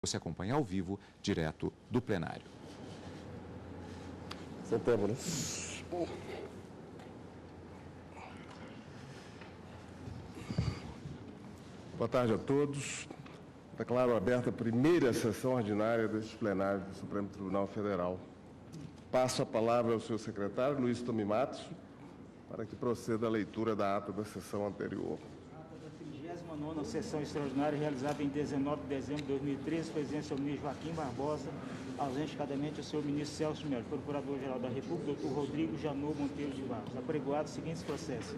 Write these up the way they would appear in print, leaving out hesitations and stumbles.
Você acompanha ao vivo, direto do plenário. Sentemos. Boa tarde a todos. Declaro aberta a primeira sessão ordinária deste plenário do Supremo Tribunal Federal. Passo a palavra ao senhor secretário, Luiz Tomi Matos, para que proceda a leitura da ata da sessão anterior. A 39ª sessão extraordinária realizada em 19 de dezembro de 2013, presidência do ministro Joaquim Barbosa, ausente cadamente o senhor ministro Celso Melo, procurador-geral da República, doutor Rodrigo Janot Monteiro de Barros. Apregoados os seguintes processos: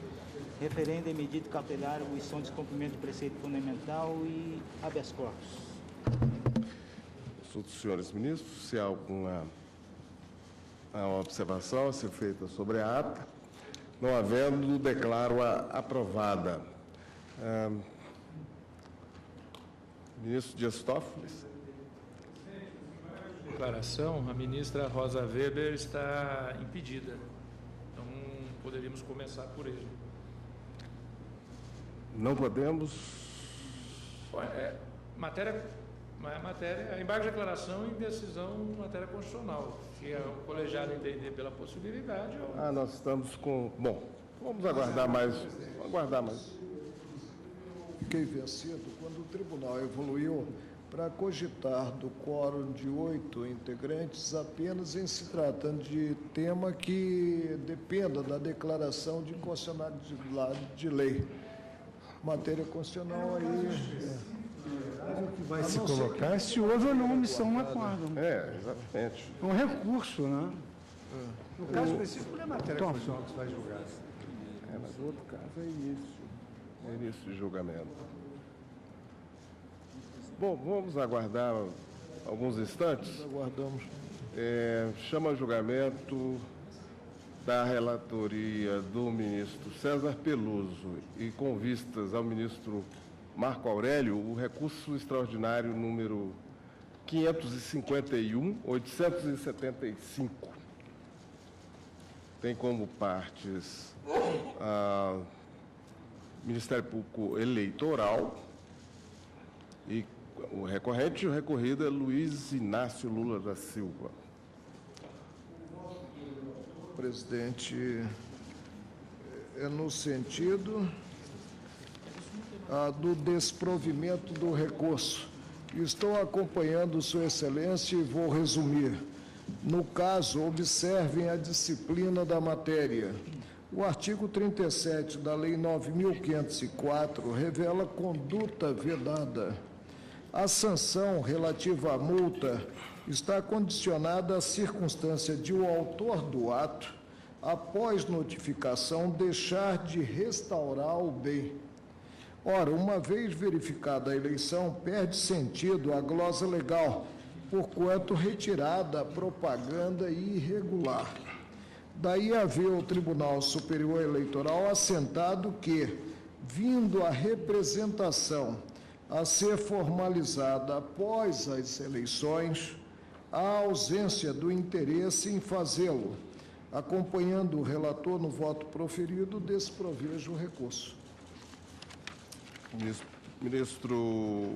referendo em medida cautelar, omissão de descumprimento de preceito fundamental e habeas corpus. Consulto os senhores ministros se há alguma observação a ser feita sobre a ata. Não havendo, declaro-a aprovada. Ministro Dias Toffoli. Declaração, a ministra Rosa Weber está impedida. Então, poderíamos começar por ele. Não podemos. Embargo de declaração em decisão matéria constitucional. Se o colegiado entender pela possibilidade... Nós estamos com... Bom, vamos aguardar mais. Vamos aguardar mais. Fiquei vencido quando o tribunal evoluiu para cogitar do quórum de 8 integrantes apenas em se tratando de tema que dependa da declaração de inconstitucionalidade de lei. Matéria constitucional aí... O que vai se colocar se houve ou não omissão no acordo. Exatamente. É um recurso, né? No caso específico, não é matéria constitucional que se vai julgar. Mas o outro caso é início de julgamento. Bom, vamos aguardar alguns instantes. Aguardamos. Chama a julgamento da relatoria do ministro César Peluso e com vistas ao ministro Marco Aurélio, o recurso extraordinário número 551-875. Tem como partes Ministério Público Eleitoral e o recorrente e o recorrido é Luiz Inácio Lula da Silva. Presidente, é no sentido do desprovimento do recurso. Estou acompanhando Sua Excelência e vou resumir. No caso, observem a disciplina da matéria. O artigo 37 da Lei 9.504 revela conduta vedada. A sanção relativa à multa está condicionada à circunstância de o autor do ato, após notificação, deixar de restaurar o bem. Ora, uma vez verificada a eleição, perde sentido a glosa legal, porquanto retirada a propaganda irregular. Daí haver o Tribunal Superior Eleitoral assentado que, vindo a representação a ser formalizada após as eleições, a ausência do interesse em fazê-lo, acompanhando o relator no voto proferido, desproveja o recurso. Ministro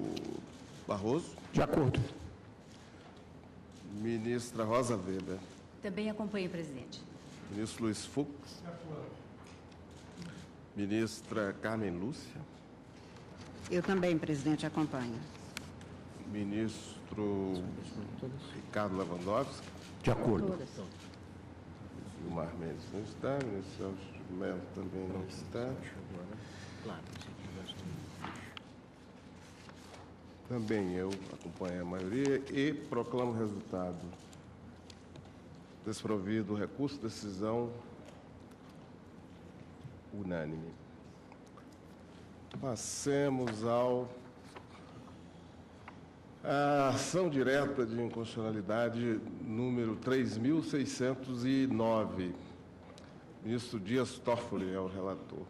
Barroso. De acordo. Ministra Rosa Weber. Também acompanho, presidente. Ministro Luiz Fux. Ministra Carmen Lúcia. Eu também, presidente, acompanho. Ministro Ricardo Lewandowski. De acordo. Gilmar Mendes não está. Ministro Celso Melo também não está. Também eu acompanho a maioria e proclamo o resultado. Desprovido o recurso, decisão unânime. Passemos à ação direta de inconstitucionalidade número 3.609. Ministro Dias Toffoli é o relator.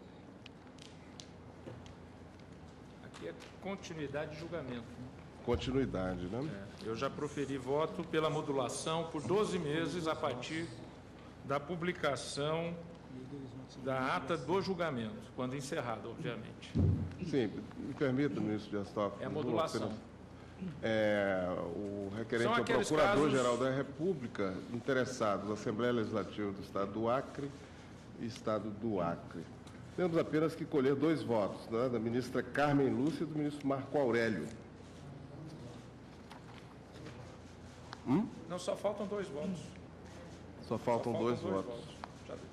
Aqui é continuidade de julgamento. Continuidade, né? Eu já proferi voto pela modulação por 12 meses a partir da publicação da ata do julgamento, quando encerrado, obviamente. Sim, me permita, ministro Dias Toffoli. É a modulação. o requerente São é o aqueles Procurador-Geral da República, interessados, Assembleia Legislativa do Estado do Acre e Estado do Acre. Temos apenas que colher 2 votos, né, da ministra Carmen Lúcia e do ministro Marco Aurélio. Não, só faltam 2 votos. Só faltam 2 votos. Já deu.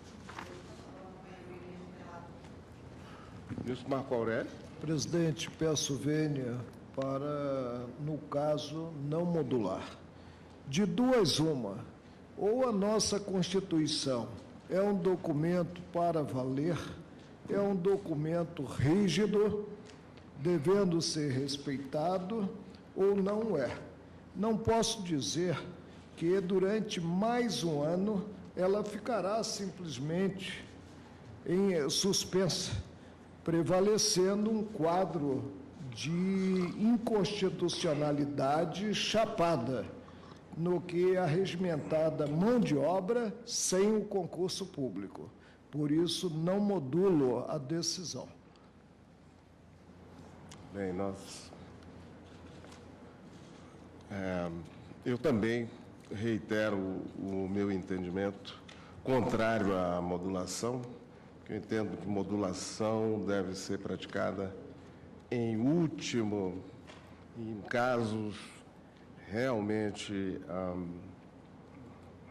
Ministro Marco Aurélio. Presidente, peço vênia para, no caso, não modular. De duas, uma. Ou a nossa Constituição é um documento para valer, é um documento rígido, devendo ser respeitado, ou não é. Não posso dizer que durante mais um ano ela ficará simplesmente suspensa, prevalecendo um quadro de inconstitucionalidade chapada no que é a regimentada mão de obra sem o concurso público. Por isso, não modulo a decisão. Bem, eu também reitero o meu entendimento contrário à modulação, que eu entendo que modulação deve ser praticada em casos realmente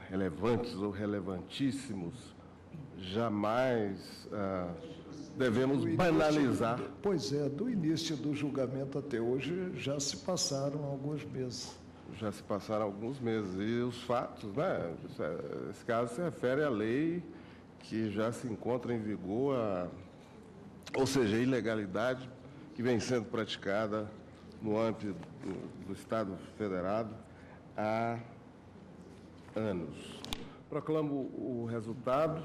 relevantes ou relevantíssimos, jamais devemos banalizar. Pois é, do início do julgamento até hoje já se passaram alguns meses. Já se passaram alguns meses. E os fatos, né? Esse caso se refere à lei que já se encontra em vigor, ou seja, a ilegalidade que vem sendo praticada no âmbito do Estado Federado há anos. Proclamo o resultado.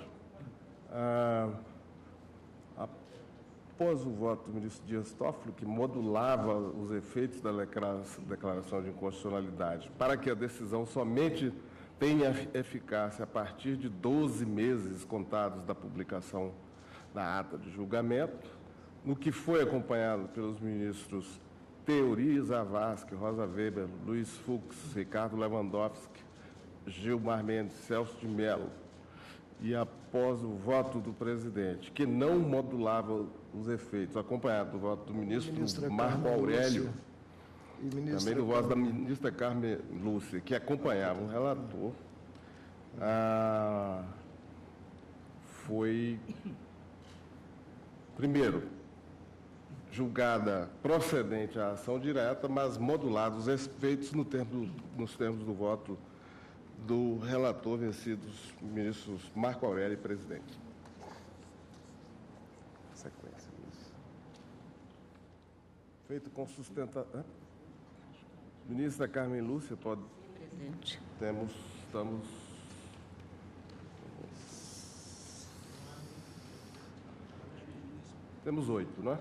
Após o voto do ministro Dias Toffoli, que modulava os efeitos da declaração de inconstitucionalidade para que a decisão somente tenha eficácia a partir de 12 meses contados da publicação da ata de julgamento, no que foi acompanhado pelos ministros Teori Zavascki, Rosa Weber, Luiz Fux, Ricardo Lewandowski, Gilmar Mendes, Celso de Mello, e após o voto do presidente, que não modulava os efeitos, acompanhado do voto do ministro Marco Aurélio, também do voto da ministra Carmen Lúcia, que acompanhava o relator, foi, primeiro, julgada procedente a ação direta, mas modulados os efeitos nos termos do voto do relator, vencidos ministros Marco Aurélio e presidente. Sequência. Feito com sustentação. Ministra Carmen Lúcia, pode. Presidente. Temos 8, não é?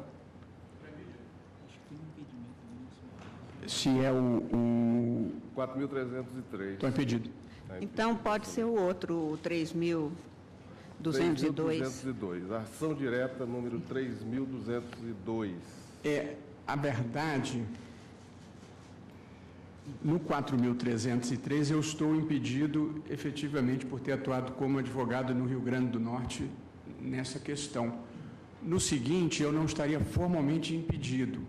Se é o 4.303. Estou impedido. Então, pode ser o outro, o 3.202. 3.202. Ação direta número 3.202. A verdade, no 4.303, eu estou impedido, efetivamente, por ter atuado como advogado no Rio Grande do Norte nessa questão. No seguinte, eu não estaria formalmente impedido,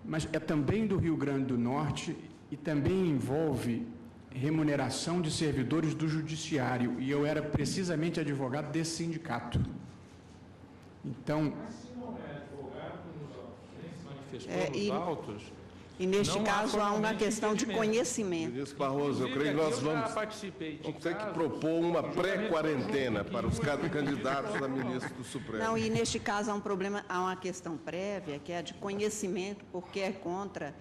mas é também do Rio Grande do Norte e também envolve remuneração de servidores do Judiciário, e eu era precisamente advogado desse sindicato. Então... E neste caso há uma questão de conhecimento. Ministro Barroso, eu creio que nós vamos ter que propor uma pré-quarentena para os candidatos a ministro do Supremo. Não, e neste caso há um problema, há uma questão prévia, que é a de conhecimento, porque é contra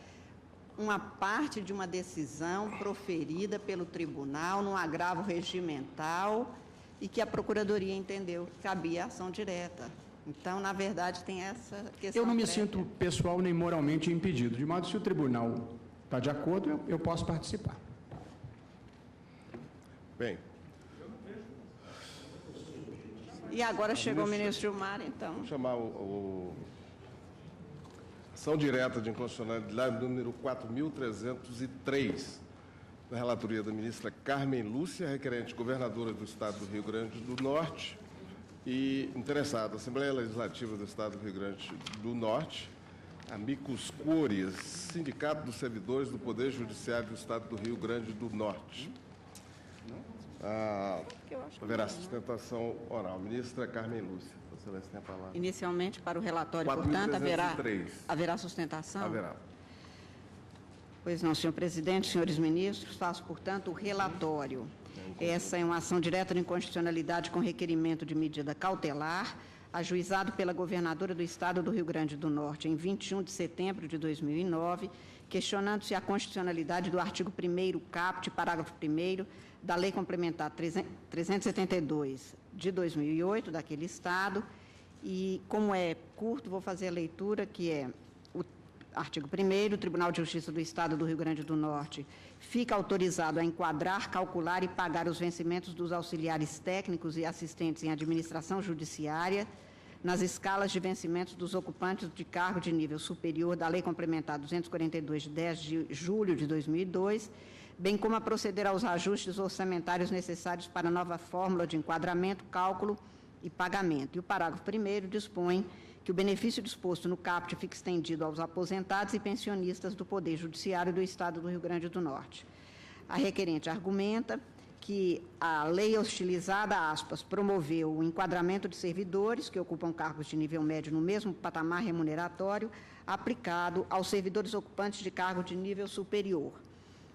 uma parte de uma decisão proferida pelo tribunal num agravo regimental e que a Procuradoria entendeu que cabia ação direta. Então, na verdade, tem essa questão. Eu não me prévia. sinto pessoal nem moralmente impedido, de modo que se o tribunal está de acordo, eu posso participar. Bem. E agora chegou o ministro Gilmar, então. Vamos chamar Ação direta de inconstitucionalidade número 4.303, da relatoria da ministra Carmen Lúcia, requerente governadora do Estado do Rio Grande do Norte e interessada, Assembleia Legislativa do Estado do Rio Grande do Norte, Amicus Curiae, Sindicato dos Servidores do Poder Judiciário do Estado do Rio Grande do Norte. Haverá sustentação oral. Ministra Carmen Lúcia, Vossa Excelência tem a palavra. Inicialmente, para o relatório, 4.303. portanto, haverá sustentação? Haverá. Pois não, senhor presidente, senhores ministros, faço, portanto, o relatório. Essa é uma ação direta de inconstitucionalidade com requerimento de medida cautelar, ajuizado pela governadora do Estado do Rio Grande do Norte em 21 de setembro de 2009, questionando-se a constitucionalidade do artigo 1º caput, parágrafo 1º, da Lei Complementar 372 de 2008, daquele Estado, e, como é curto, vou fazer a leitura, que é o artigo 1º, o Tribunal de Justiça do Estado do Rio Grande do Norte fica autorizado a enquadrar, calcular e pagar os vencimentos dos auxiliares técnicos e assistentes em administração judiciária nas escalas de vencimentos dos ocupantes de cargo de nível superior da Lei Complementar 242, de 10 de julho de 2002, bem como a proceder aos ajustes orçamentários necessários para a nova fórmula de enquadramento, cálculo e pagamento. E o parágrafo 1º dispõe que o benefício disposto no caput fique estendido aos aposentados e pensionistas do Poder Judiciário do Estado do Rio Grande do Norte. A requerente argumenta que a lei hostilizada, aspas, promoveu o enquadramento de servidores que ocupam cargos de nível médio no mesmo patamar remuneratório aplicado aos servidores ocupantes de cargo de nível superior.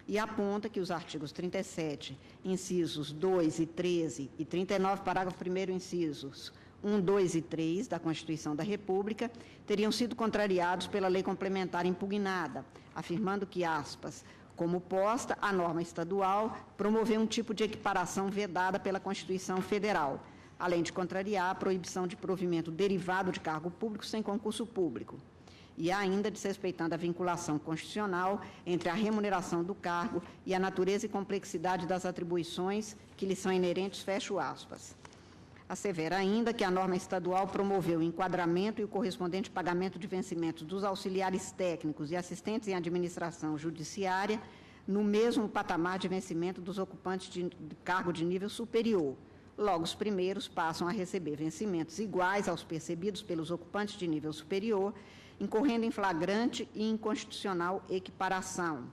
E aponta que os artigos 37, incisos 2 e 13 e 39, parágrafo 1º, incisos 1, 2 e 3 da Constituição da República, teriam sido contrariados pela lei complementar impugnada, afirmando que, aspas, como posta, a norma estadual promoveu um tipo de equiparação vedada pela Constituição Federal, além de contrariar a proibição de provimento derivado de cargo público sem concurso público, e ainda desrespeitando a vinculação constitucional entre a remuneração do cargo e a natureza e complexidade das atribuições que lhe são inerentes, fecho aspas. Assevera ainda que a norma estadual promoveu o enquadramento e o correspondente pagamento de vencimentos dos auxiliares técnicos e assistentes em administração judiciária no mesmo patamar de vencimento dos ocupantes de cargo de nível superior. Logo, os primeiros passam a receber vencimentos iguais aos percebidos pelos ocupantes de nível superior, incorrendo em flagrante e inconstitucional equiparação.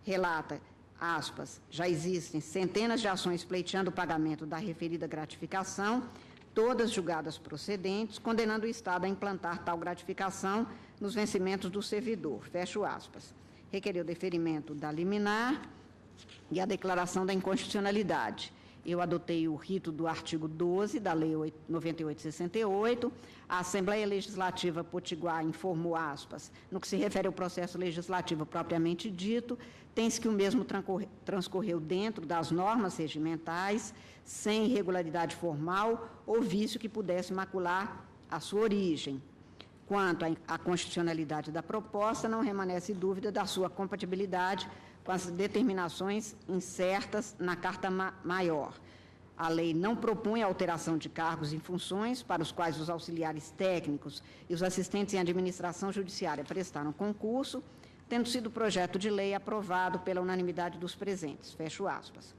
Relata, aspas, já existem centenas de ações pleiteando o pagamento da referida gratificação, todas julgadas procedentes, condenando o Estado a implantar tal gratificação nos vencimentos do servidor, fecho aspas. Requereu deferimento da liminar e a declaração da inconstitucionalidade. Eu adotei o rito do artigo 12 da Lei 98/68. A Assembleia Legislativa Potiguar informou, aspas, no que se refere ao processo legislativo propriamente dito, tem-se que o mesmo transcorreu dentro das normas regimentais, sem irregularidade formal ou vício que pudesse macular a sua origem. Quanto à constitucionalidade da proposta, não remanesce dúvida da sua compatibilidade com as determinações incertas na Carta Maior. A lei não propõe alteração de cargos e funções para os quais os auxiliares técnicos e os assistentes em administração judiciária prestaram concurso, tendo sido o projeto de lei aprovado pela unanimidade dos presentes. Fecho aspas.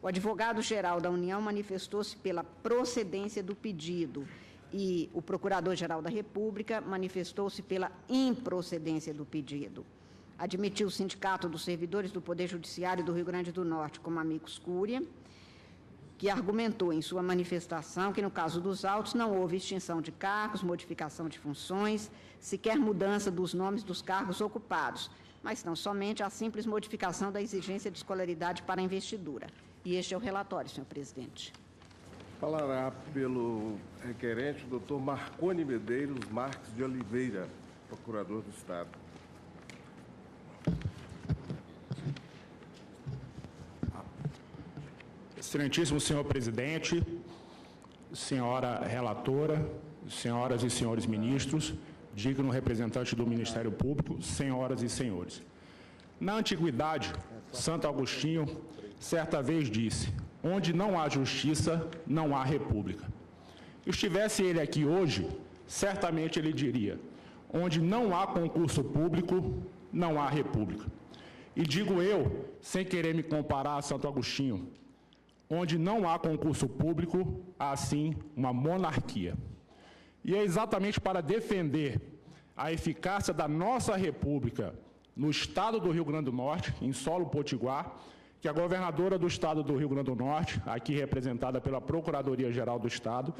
O advogado-geral da União manifestou-se pela procedência do pedido e o Procurador-Geral da República manifestou-se pela improcedência do pedido. Admitiu o Sindicato dos Servidores do Poder Judiciário do Rio Grande do Norte como Amicus Curiae, que argumentou em sua manifestação que, no caso dos autos, não houve extinção de cargos, modificação de funções, sequer mudança dos nomes dos cargos ocupados, mas não somente a simples modificação da exigência de escolaridade para a investidura. E este é o relatório, senhor presidente. Falará pelo requerente o doutor Marconi Medeiros Marques de Oliveira, procurador do Estado. Excelentíssimo senhor presidente, senhora relatora, senhoras e senhores ministros, digno representante do Ministério Público, senhoras e senhores. Na antiguidade, Santo Agostinho certa vez disse: onde não há justiça, não há república. Estivesse ele aqui hoje, certamente ele diria: Onde não há concurso público, não há república. E digo eu, sem querer me comparar a Santo Agostinho, onde não há concurso público, há sim uma monarquia. E é exatamente para defender a eficácia da nossa república no estado do Rio Grande do Norte, em solo potiguar, que a governadora do estado do Rio Grande do Norte, aqui representada pela Procuradoria-Geral do Estado,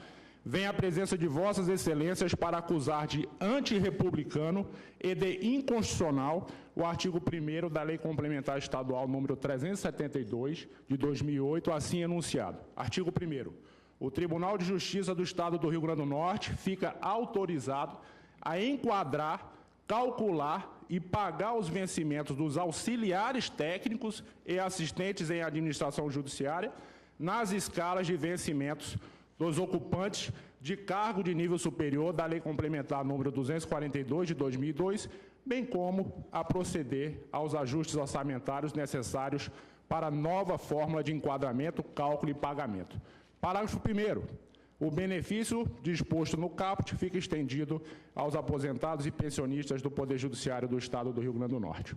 vem à presença de vossas excelências para acusar de antirrepublicano e de inconstitucional o artigo 1º da Lei Complementar Estadual número 372, de 2008, assim enunciado. Artigo 1º. O Tribunal de Justiça do Estado do Rio Grande do Norte fica autorizado a enquadrar, calcular e pagar os vencimentos dos auxiliares técnicos e assistentes em administração judiciária nas escalas de vencimentos dos ocupantes de cargo de nível superior da Lei Complementar número 242, de 2002, bem como a proceder aos ajustes orçamentários necessários para a nova fórmula de enquadramento, cálculo e pagamento. Parágrafo 1º. O benefício disposto no caput fica estendido aos aposentados e pensionistas do Poder Judiciário do Estado do Rio Grande do Norte.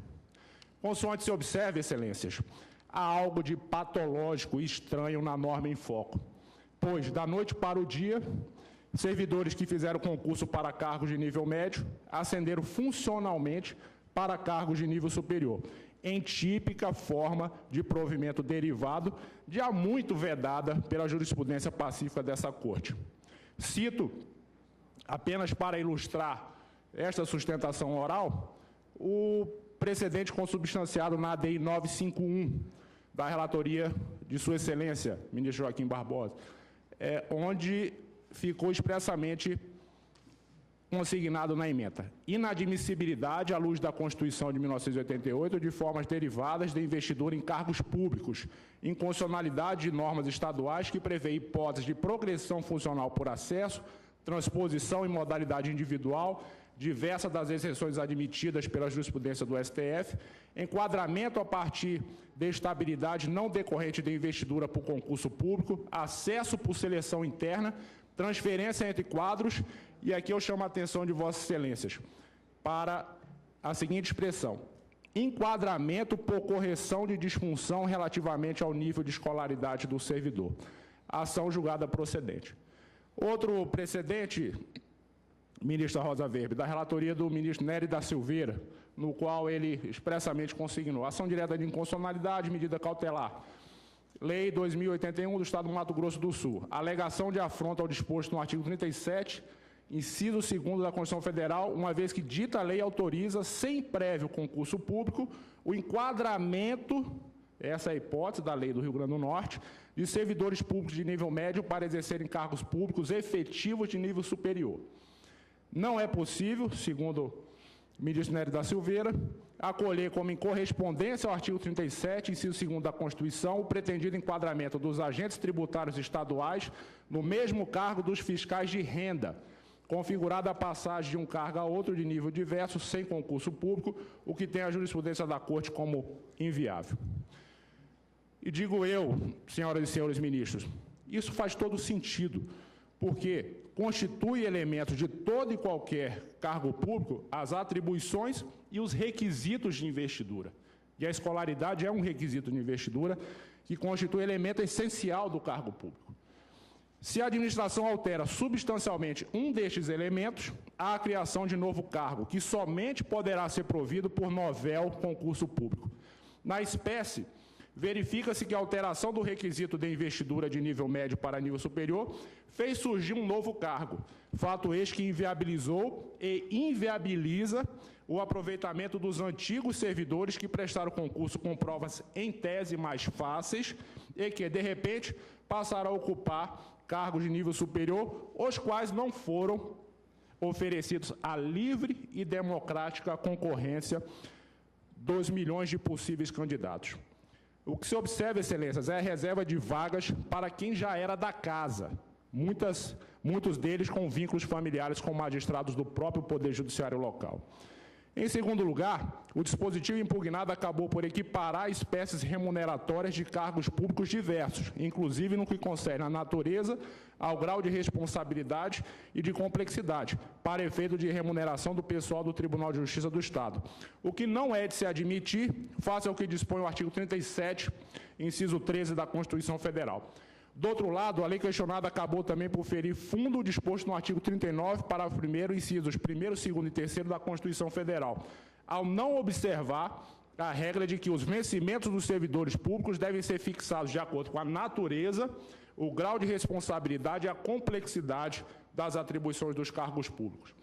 Consoante se observe, excelências, há algo de patológico e estranho na norma em foco, pois, da noite para o dia, servidores que fizeram concurso para cargos de nível médio ascenderam funcionalmente para cargos de nível superior, em típica forma de provimento derivado, de há muito vedada pela jurisprudência pacífica dessa Corte. Cito, apenas para ilustrar esta sustentação oral, o precedente consubstanciado na ADI 951, da relatoria de Sua Excelência, ministro Joaquim Barbosa, onde ficou expressamente consignado na ementa: inadmissibilidade, à luz da Constituição de 1988, de formas derivadas de investidura em cargos públicos, inconstitucionalidade de normas estaduais que prevê hipóteses de progressão funcional por acesso, transposição em modalidade individual, diversa das exceções admitidas pela jurisprudência do STF, enquadramento a partir de estabilidade não decorrente de investidura por concurso público, acesso por seleção interna, transferência entre quadros, e aqui eu chamo a atenção de Vossas Excelências para a seguinte expressão: enquadramento por correção de disfunção relativamente ao nível de escolaridade do servidor. Ação julgada procedente. Outro precedente, ministra Rosa Weber, da relatoria do ministro Nery da Silveira, no qual ele expressamente consignou: ação direta de inconstitucionalidade, medida cautelar. Lei 2081 do Estado do Mato Grosso do Sul. Alegação de afronta ao disposto no artigo 37, inciso 2º da Constituição Federal, uma vez que dita lei autoriza, sem prévio concurso público, o enquadramento, essa é a hipótese da lei do Rio Grande do Norte, de servidores públicos de nível médio para exercerem cargos públicos efetivos de nível superior. Não é possível, segundo o ministro Nery da Silveira, acolher como em correspondência ao artigo 37, inciso 2º da Constituição, o pretendido enquadramento dos agentes tributários estaduais no mesmo cargo dos fiscais de renda, configurada a passagem de um cargo a outro de nível diverso, sem concurso público, o que tem a jurisprudência da Corte como inviável. E digo eu, senhoras e senhores ministros, isso faz todo sentido, porque constitui elementos de todo e qualquer cargo público as atribuições e os requisitos de investidura. E a escolaridade é um requisito de investidura que constitui elemento essencial do cargo público. Se a administração altera substancialmente um destes elementos, há a criação de novo cargo, que somente poderá ser provido por novel concurso público. Na espécie, verifica-se que a alteração do requisito de investidura de nível médio para nível superior fez surgir um novo cargo, fato este que inviabilizou e inviabiliza o aproveitamento dos antigos servidores que prestaram concurso com provas em tese mais fáceis e que, de repente, passaram a ocupar cargos de nível superior, os quais não foram oferecidos à livre e democrática concorrência dos milhões de possíveis candidatos. O que se observa, excelências, é a reserva de vagas para quem já era da casa, muitos deles com vínculos familiares com magistrados do próprio Poder Judiciário local. Em segundo lugar, o dispositivo impugnado acabou por equiparar espécies remuneratórias de cargos públicos diversos, inclusive no que concerne à natureza, ao grau de responsabilidade e de complexidade, para efeito de remuneração do pessoal do Tribunal de Justiça do Estado. O que não é de se admitir, face ao que dispõe o artigo 37, inciso 13 da Constituição Federal. Do outro lado, a lei questionada acabou também por ferir fundo disposto no artigo 39, parágrafo 1º, incisos 1º, 2º e 3º da Constituição Federal, ao não observar a regra de que os vencimentos dos servidores públicos devem ser fixados de acordo com a natureza, o grau de responsabilidade e a complexidade das atribuições dos cargos públicos.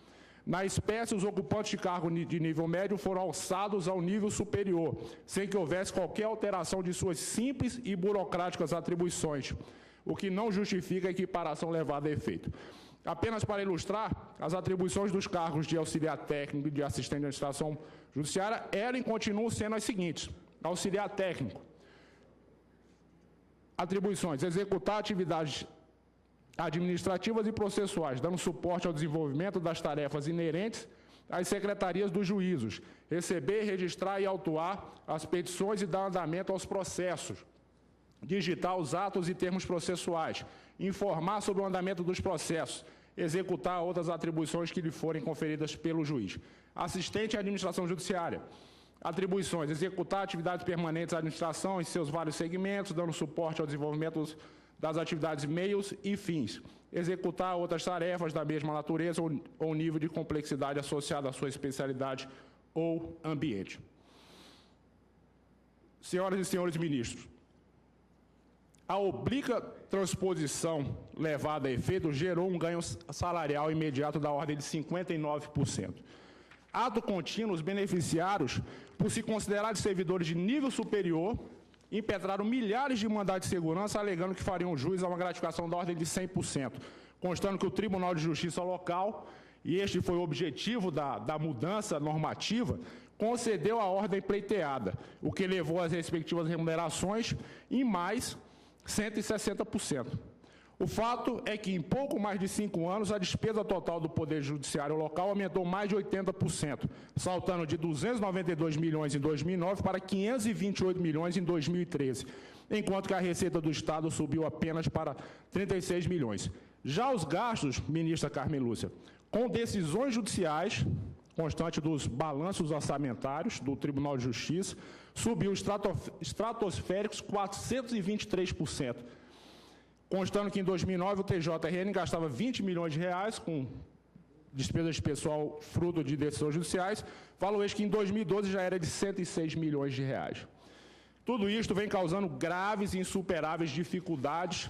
Na espécie, os ocupantes de cargo de nível médio foram alçados ao nível superior, sem que houvesse qualquer alteração de suas simples e burocráticas atribuições, o que não justifica a equiparação levada a efeito. Apenas para ilustrar, as atribuições dos cargos de auxiliar técnico e de assistente de administração judiciária eram e continuam sendo as seguintes: auxiliar técnico, atribuições: executar atividades administrativas e processuais, dando suporte ao desenvolvimento das tarefas inerentes às secretarias dos juízos, receber, registrar e autuar as petições e dar andamento aos processos, digitar os atos e termos processuais, informar sobre o andamento dos processos, executar outras atribuições que lhe forem conferidas pelo juiz. Assistente à administração judiciária, atribuições: executar atividades permanentes à administração em seus vários segmentos, dando suporte ao desenvolvimento das atividades, meios e fins, executar outras tarefas da mesma natureza ou nível de complexidade associado à sua especialidade ou ambiente. Senhoras e senhores ministros, a oblíqua transposição levada a efeito gerou um ganho salarial imediato da ordem de 59%. Ato contínuo, os beneficiários, por se considerarem servidores de nível superior, impetraram milhares de mandados de segurança, alegando que fariam jus a uma gratificação da ordem de 100%, constando que o Tribunal de Justiça local, e este foi o objetivo da mudança normativa, concedeu a ordem pleiteada, o que levou às respectivas remunerações em mais 160%. O fato é que, em pouco mais de 5 anos, a despesa total do Poder Judiciário local aumentou mais de 80%, saltando de 292 milhões em 2009 para 528 milhões em 2013, enquanto que a receita do Estado subiu apenas para 36 milhões. Já os gastos, ministra Carmen Lúcia, com decisões judiciais, constante dos balanços orçamentários do Tribunal de Justiça, subiu estratosféricos 423%, constando que em 2009 o TJRN gastava 20 milhões de reais com despesas de pessoal fruto de decisões judiciais, valor este que em 2012 já era de 106 milhões de reais. Tudo isto vem causando graves e insuperáveis dificuldades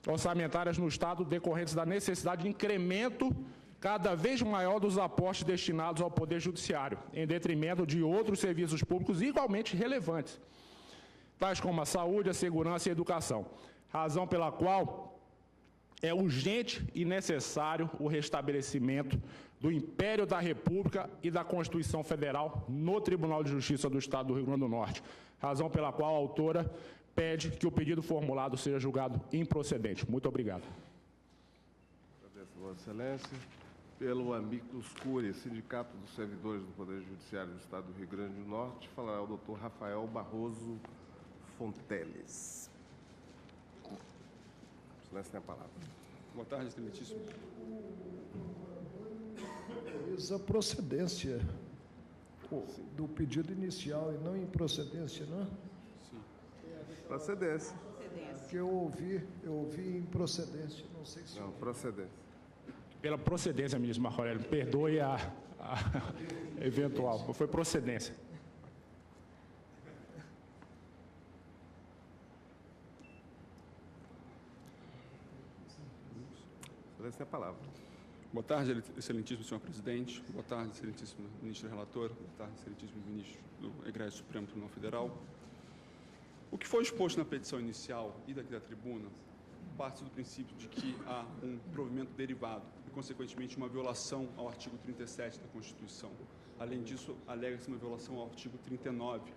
orçamentárias no Estado decorrentes da necessidade de incremento cada vez maior dos aportes destinados ao Poder Judiciário, em detrimento de outros serviços públicos igualmente relevantes, tais como a saúde, a segurança e a educação, razão pela qual é urgente e necessário o restabelecimento do Império da República e da Constituição Federal no Tribunal de Justiça do Estado do Rio Grande do Norte, razão pela qual a autora pede que o pedido formulado seja julgado improcedente. Muito obrigado. Agradeço, Vossa Excelência. Pelo amicus curiae, Sindicato dos Servidores do Poder Judiciário do Estado do Rio Grande do Norte, falará o doutor Rafael Barroso Fonteles. Excelência, tem a palavra. Boa tarde, excelentíssimo. A procedência do pedido inicial e não improcedência, não é? Sim. Procedência. Porque eu ouvi improcedência, não sei se... Não, procedência. Pela procedência, ministro Marco Aurélio, perdoe a eventual, foi procedência. Excelência, tem a palavra. Boa tarde, excelentíssimo senhor presidente. Boa tarde, excelentíssimo ministro relator. Boa tarde, excelentíssimo ministro do Egrégio Supremo Tribunal Federal. O que foi exposto na petição inicial e daqui da tribuna parte do princípio de que há um provimento derivado e, consequentemente, uma violação ao artigo 37 da Constituição. Além disso, alega-se uma violação ao artigo 39,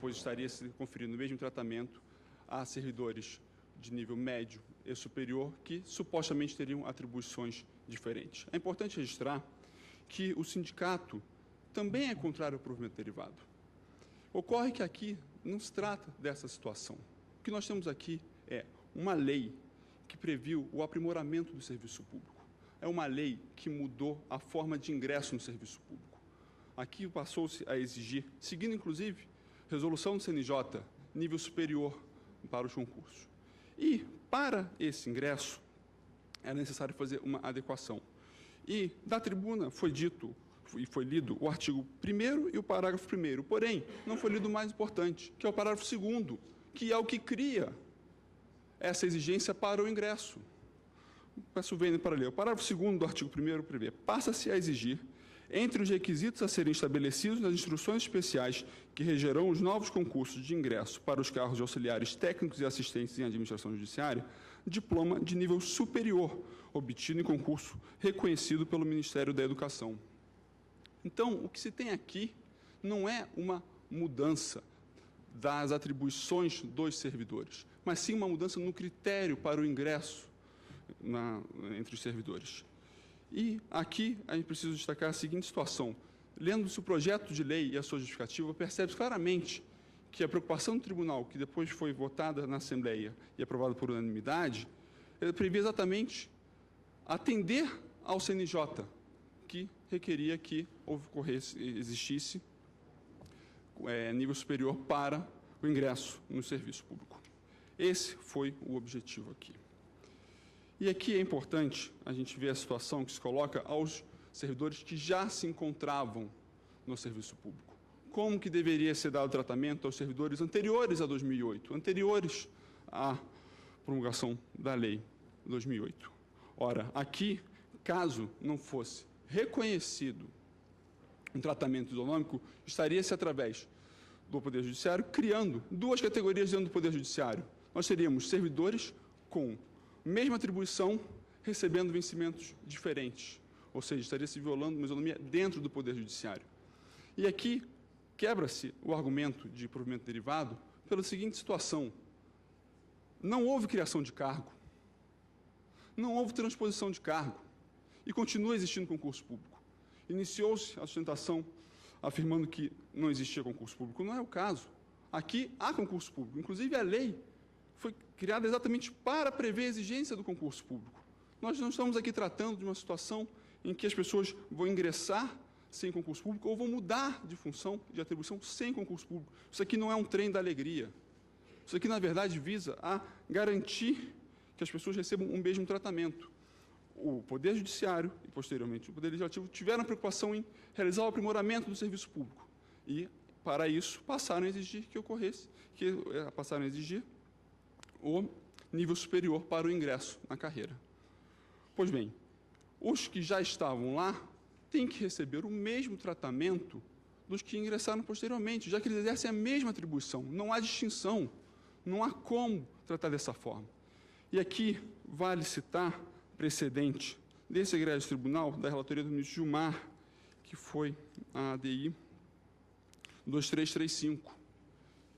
pois estaria se conferindo o mesmo tratamento a servidores de nível médio e superior que supostamente teriam atribuições diferentes. É importante registrar que o sindicato também é contrário ao provimento derivado. Ocorre que aqui não se trata dessa situação. O que nós temos aqui é uma lei que previu o aprimoramento do serviço público. É uma lei que mudou a forma de ingresso no serviço público. Aqui passou-se a exigir, seguindo inclusive resolução do CNJ, nível superior para os concursos. E, para esse ingresso, era necessário fazer uma adequação. E, da tribuna, foi dito e foi lido o artigo 1º e o parágrafo 1º. Porém, não foi lido o mais importante, que é o parágrafo 2º, que é o que cria essa exigência para o ingresso. Peço vênia para ler. O parágrafo 2º do artigo 1º prevê: passa-se a exigir, entre os requisitos a serem estabelecidos nas instruções especiais que regerão os novos concursos de ingresso para os cargos de auxiliares técnicos e assistentes em administração judiciária, diploma de nível superior, obtido em concurso reconhecido pelo Ministério da Educação. Então, o que se tem aqui não é uma mudança das atribuições dos servidores, mas sim uma mudança no critério para o ingresso entre os servidores. E aqui a gente precisa destacar a seguinte situação. Lendo-se o projeto de lei e a sua justificativa, percebe-se claramente que a preocupação do tribunal, que depois foi votada na Assembleia e aprovada por unanimidade, previa exatamente atender ao CNJ, que requeria que existisse nível superior para o ingresso no serviço público. Esse foi o objetivo aqui. E aqui é importante a gente ver a situação que se coloca aos servidores que já se encontravam no serviço público. Como que deveria ser dado tratamento aos servidores anteriores a 2008, anteriores à promulgação da lei de 2008. Ora, aqui, caso não fosse reconhecido um tratamento isonômico, estaria-se através do Poder Judiciário criando duas categorias dentro do Poder Judiciário. Nós teríamos servidores com mesma atribuição, recebendo vencimentos diferentes, ou seja, estaria se violando uma isonomia dentro do Poder Judiciário. E aqui quebra-se o argumento de provimento derivado pela seguinte situação: não houve criação de cargo, não houve transposição de cargo, e continua existindo concurso público. Iniciou-se a sustentação afirmando que não existia concurso público. Não é o caso. Aqui há concurso público. Inclusive, a lei foi criada exatamente para prever a exigência do concurso público. Nós não estamos aqui tratando de uma situação em que as pessoas vão ingressar sem concurso público ou vão mudar de função, de atribuição, sem concurso público. Isso aqui não é um trem da alegria. Isso aqui, na verdade, visa a garantir que as pessoas recebam um mesmo tratamento. O Poder Judiciário e, posteriormente, o Poder Legislativo tiveram a preocupação em realizar o aprimoramento do serviço público. E, para isso, passaram a exigir passaram a exigir o nível superior para o ingresso na carreira. Pois bem, os que já estavam lá têm que receber o mesmo tratamento dos que ingressaram posteriormente, já que eles exercem a mesma atribuição. Não há distinção, não há como tratar dessa forma. E aqui vale citar precedente desse egrégio tribunal, da relatoria do ministro Gilmar, que foi a ADI 2335,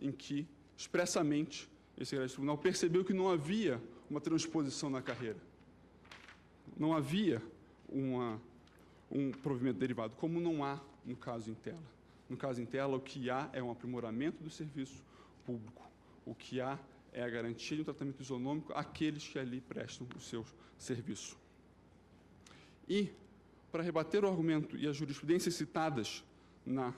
em que, expressamente, esse egrégio tribunal percebeu que não havia uma transposição na carreira. Não havia um provimento derivado, como não há no caso em tela. No caso em tela, o que há é um aprimoramento do serviço público. O que há é a garantia de um tratamento isonômico àqueles que ali prestam o seu serviço. E, para rebater o argumento e as jurisprudências citadas na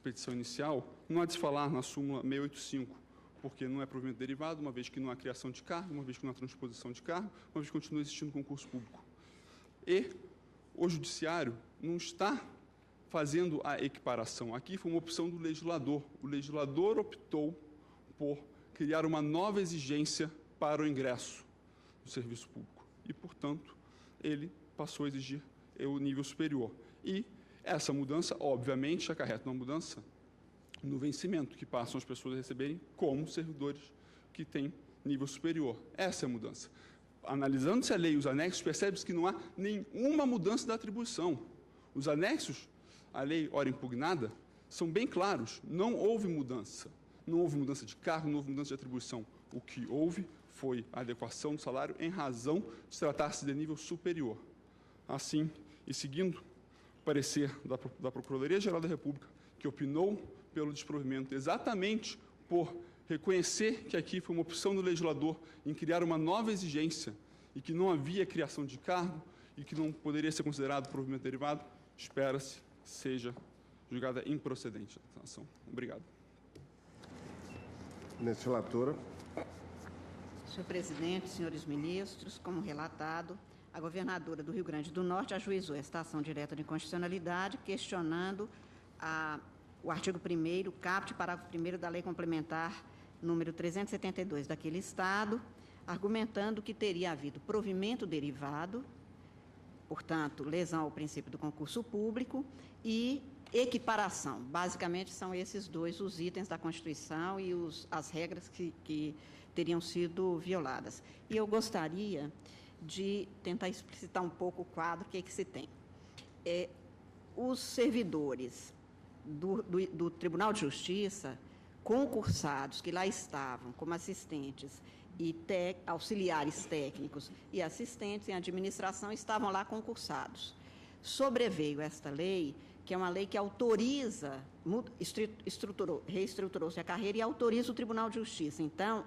petição inicial, não há de se falar na súmula 685, porque não é provimento derivado, uma vez que não há criação de cargo, uma vez que não há transposição de cargo, uma vez que continua existindo concurso público. E o Judiciário não está fazendo a equiparação. Aqui foi uma opção do legislador. O legislador optou por criar uma nova exigência para o ingresso no serviço público. E, portanto, ele passou a exigir o nível superior. E essa mudança, obviamente, acarreta uma mudança no vencimento, que passam as pessoas a receberem como servidores que têm nível superior. Essa é a mudança. Analisando-se a lei e os anexos, percebe-se que não há nenhuma mudança da atribuição. Os anexos à lei, ora impugnada, são bem claros. Não houve mudança. Não houve mudança de cargo, não houve mudança de atribuição. O que houve foi a adequação do salário em razão de tratar-se de nível superior. Assim, e seguindo parecer da Procuradoria-Geral da República, que opinou pelo desprovimento exatamente por reconhecer que aqui foi uma opção do legislador em criar uma nova exigência e que não havia criação de cargo e que não poderia ser considerado provimento derivado, espera-se seja julgada improcedente a ação. Obrigado. Ministra relatora. Senhor presidente, senhores ministros, como relatado, a governadora do Rio Grande do Norte ajuizou esta ação direta de inconstitucionalidade, questionando o artigo 1º, caput, parágrafo 1º da Lei Complementar número 372 daquele Estado, argumentando que teria havido provimento derivado, portanto, lesão ao princípio do concurso público e equiparação. Basicamente, são esses dois os itens da Constituição e as regras que teriam sido violadas. E eu gostaria de tentar explicitar um pouco o quadro, o que é que se tem. Os servidores do Tribunal de Justiça, concursados, que lá estavam como assistentes e auxiliares técnicos e assistentes em administração, estavam lá concursados. Sobreveio esta lei, que é uma lei que autoriza, reestruturou-se a carreira e autoriza o Tribunal de Justiça. Então,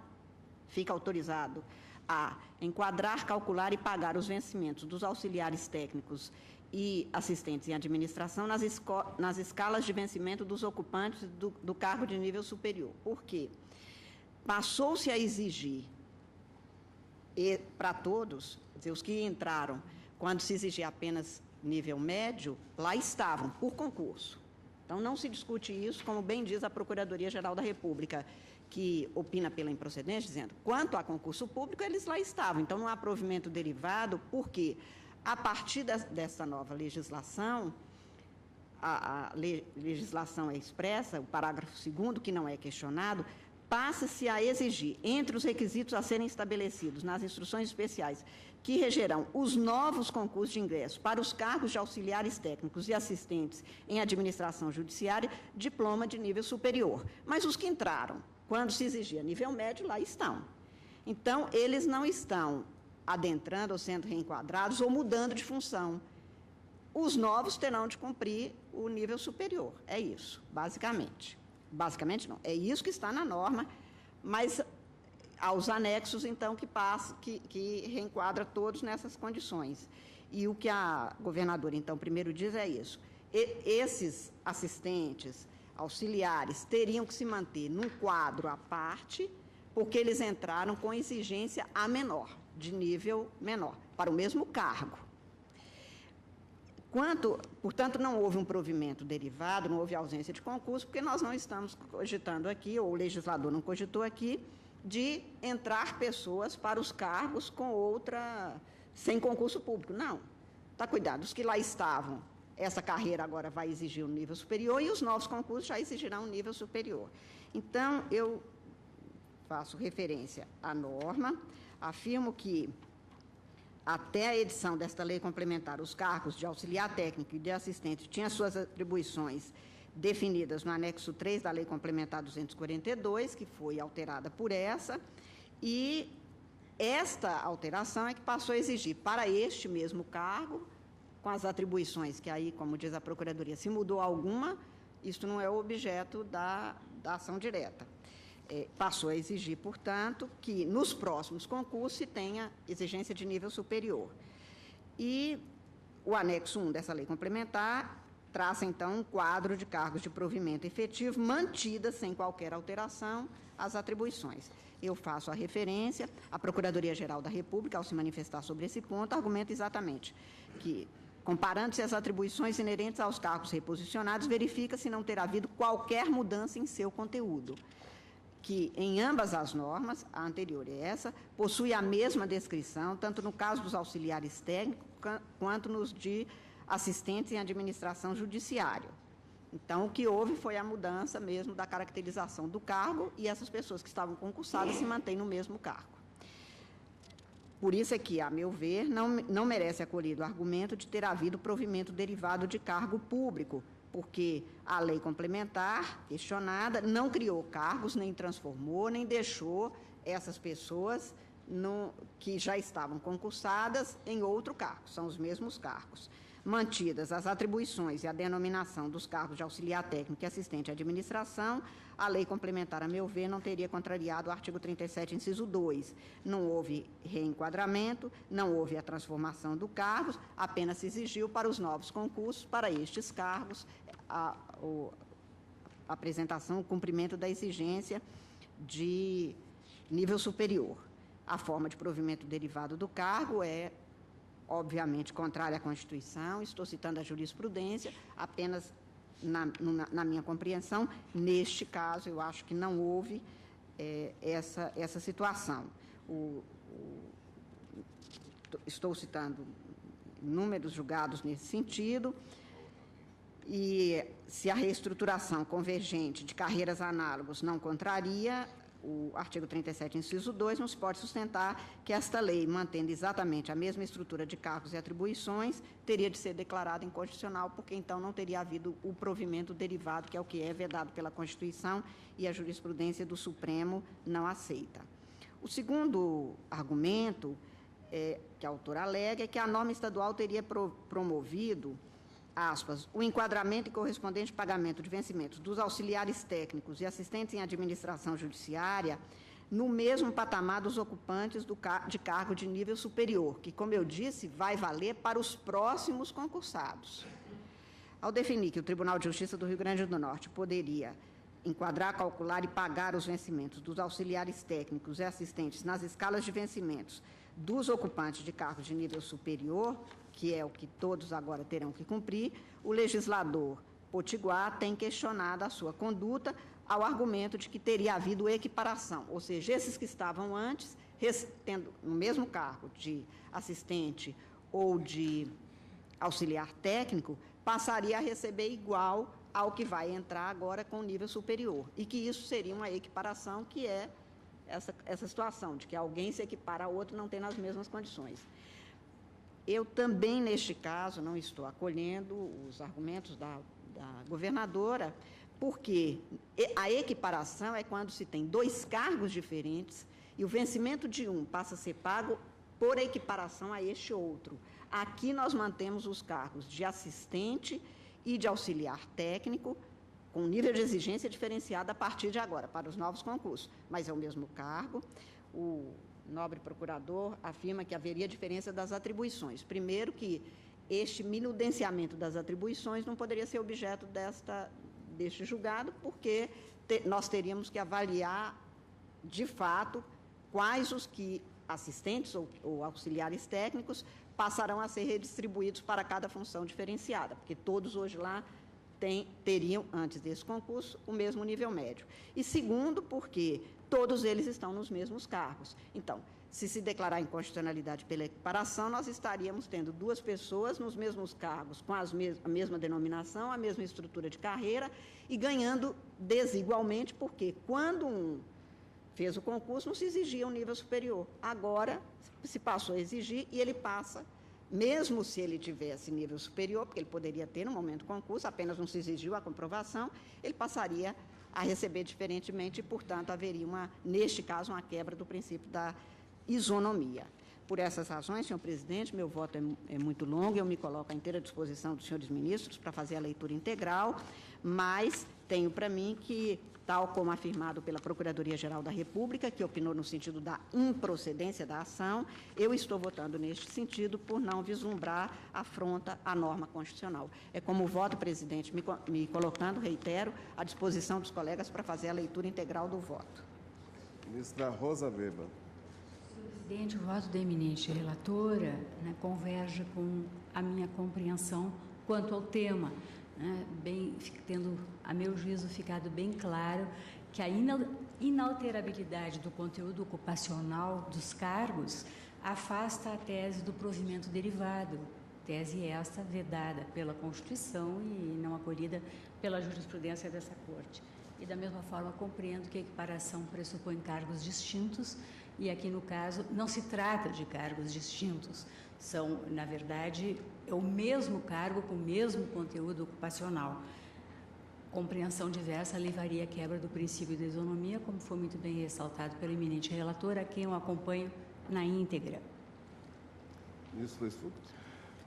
fica autorizado a enquadrar, calcular e pagar os vencimentos dos auxiliares técnicos e assistentes em administração nas escalas de vencimento dos ocupantes do cargo de nível superior. Por quê? Passou-se a exigir para todos, quer dizer, os que entraram, quando se exigia apenas nível médio, lá estavam, por concurso. Então, não se discute isso, como bem diz a Procuradoria-Geral da República, que opina pela improcedência, dizendo, quanto a concurso público, eles lá estavam. Então, não há provimento derivado, porque, a partir dessa nova legislação, a legislação é expressa, o parágrafo 2º, que não é questionado, passa-se a exigir, entre os requisitos a serem estabelecidos nas instruções especiais que regerão os novos concursos de ingresso para os cargos de auxiliares técnicos e assistentes em administração judiciária, diploma de nível superior. Mas os que entraram, quando se exigia nível médio, lá estão. Então, eles não estão adentrando ou sendo reenquadrados ou mudando de função. Os novos terão de cumprir o nível superior. É isso, basicamente. Basicamente, não. É isso que está na norma, mas aos anexos, então, que reenquadra todos nessas condições. E o que a governadora, então, primeiro diz é isso. Esses assistentes, auxiliares, teriam que se manter num quadro à parte, porque eles entraram com exigência a menor, de nível menor, para o mesmo cargo. Portanto, não houve um provimento derivado, não houve ausência de concurso, porque nós não estamos cogitando aqui, ou o legislador não cogitou aqui, de entrar pessoas para os cargos sem concurso público. Não. Está cuidado, os que lá estavam, essa carreira agora vai exigir um nível superior e os novos concursos já exigirão um nível superior. Então, eu faço referência à norma, afirmo que até a edição desta lei complementar, os cargos de auxiliar técnico e de assistente tinham suas atribuições definidas no anexo 3 da Lei Complementar 242, que foi alterada por essa, e esta alteração é que passou a exigir para este mesmo cargo, com as atribuições que aí, como diz a Procuradoria, se mudou alguma, isto não é o objeto da ação direta. Passou a exigir, portanto, que nos próximos concursos se tenha exigência de nível superior. E o anexo 1 dessa lei complementar traça, então, um quadro de cargos de provimento efetivo, mantidas sem qualquer alteração as atribuições. Eu faço a referência, a Procuradoria-Geral da República, ao se manifestar sobre esse ponto, argumenta exatamente que, comparando-se as atribuições inerentes aos cargos reposicionados, verifica se não ter havido qualquer mudança em seu conteúdo, que em ambas as normas, a anterior e essa, possui a mesma descrição, tanto no caso dos auxiliares técnicos, quanto nos de assistentes em administração judiciária. Então, o que houve foi a mudança mesmo da caracterização do cargo e essas pessoas que estavam concursadas se mantêm no mesmo cargo. Por isso é que, a meu ver, não merece acolhido o argumento de ter havido provimento derivado de cargo público, porque a lei complementar, questionada, não criou cargos, nem transformou, nem deixou essas pessoas que já estavam concursadas em outro cargo, são os mesmos cargos. mantidas as atribuições e a denominação dos cargos de auxiliar técnico e assistente à administração, a lei complementar, a meu ver, não teria contrariado o artigo 37, inciso 2. Não houve reenquadramento, não houve a transformação do cargos, apenas se exigiu para os novos concursos, para estes cargos, a apresentação, o cumprimento da exigência de nível superior. A forma de provimento derivado do cargo é, obviamente, contrária à Constituição. Estou citando a jurisprudência, apenas na minha compreensão. Neste caso, eu acho que não houve essa situação. Estou citando inúmeros julgados nesse sentido. E se a reestruturação convergente de carreiras análogas não contraria o artigo 37, inciso 2, não se pode sustentar que esta lei, mantendo exatamente a mesma estrutura de cargos e atribuições, teria de ser declarada inconstitucional, porque então não teria havido o provimento derivado, que é o que é vedado pela Constituição, e a jurisprudência do Supremo não aceita. O segundo argumento que a autora alega é que a norma estadual teria promovido, aspas, o enquadramento e correspondente pagamento de vencimentos dos auxiliares técnicos e assistentes em administração judiciária no mesmo patamar dos ocupantes de cargo de nível superior, que, como eu disse, vai valer para os próximos concursados. Ao definir que o Tribunal de Justiça do Rio Grande do Norte poderia enquadrar, calcular e pagar os vencimentos dos auxiliares técnicos e assistentes nas escalas de vencimentos dos ocupantes de cargos de nível superior, que é o que todos agora terão que cumprir, o legislador potiguar tem questionado a sua conduta ao argumento de que teria havido equiparação, ou seja, esses que estavam antes, tendo no mesmo cargo de assistente ou de auxiliar técnico, passaria a receber igual ao que vai entrar agora com nível superior, e que isso seria uma equiparação, que é essa situação de que alguém se equipara a outro não tendo as mesmas condições. Eu também, neste caso, não estou acolhendo os argumentos da governadora, porque a equiparação é quando se tem dois cargos diferentes e o vencimento de um passa a ser pago por equiparação a este outro. Aqui nós mantemos os cargos de assistente e de auxiliar técnico, com nível de exigência diferenciado a partir de agora, para os novos concursos, mas é o mesmo cargo. O nobre procurador afirma que haveria diferença das atribuições. Primeiro, que este minudenciamento das atribuições não poderia ser objeto deste julgado, porque nós teríamos que avaliar, de fato, quais os que assistentes ou auxiliares técnicos passarão a ser redistribuídos para cada função diferenciada, porque todos hoje lá teriam, antes desse concurso, o mesmo nível médio. E segundo, porque todos eles estão nos mesmos cargos. Então, se declarar inconstitucionalidade pela equiparação, nós estaríamos tendo duas pessoas nos mesmos cargos, com a mesma denominação, a mesma estrutura de carreira, e ganhando desigualmente, porque quando um fez o concurso, não se exigia um nível superior. Agora, se passou a exigir, e ele passa, mesmo se ele tivesse nível superior, porque ele poderia ter no momento do concurso, apenas não se exigiu a comprovação, ele passaria a receber diferentemente e, portanto, haveria, neste caso, uma quebra do princípio da isonomia. Por essas razões, senhor presidente, meu voto é muito longo, eu me coloco à inteira disposição dos senhores ministros para fazer a leitura integral, mas tenho para mim que, tal como afirmado pela Procuradoria-Geral da República, que opinou no sentido da improcedência da ação, eu estou votando neste sentido por não vislumbrar afronta à norma constitucional. É como voto, presidente, me colocando, reitero, à disposição dos colegas para fazer a leitura integral do voto. Ministra Rosa Weber. Senhor presidente, o voto da eminente relatora converge com a minha compreensão quanto ao tema. Tendo, a meu juízo, ficado bem claro que a inalterabilidade do conteúdo ocupacional dos cargos afasta a tese do provimento derivado, tese esta vedada pela Constituição e não acolhida pela jurisprudência dessa Corte. E, da mesma forma, compreendo que a equiparação pressupõe cargos distintos e, aqui no caso, não se trata de cargos distintos. São, na verdade, o mesmo cargo com o mesmo conteúdo ocupacional. Compreensão diversa levaria à quebra do princípio da isonomia, como foi muito bem ressaltado pelo eminente relator, a quem eu acompanho na íntegra. Ministro Luiz Fux.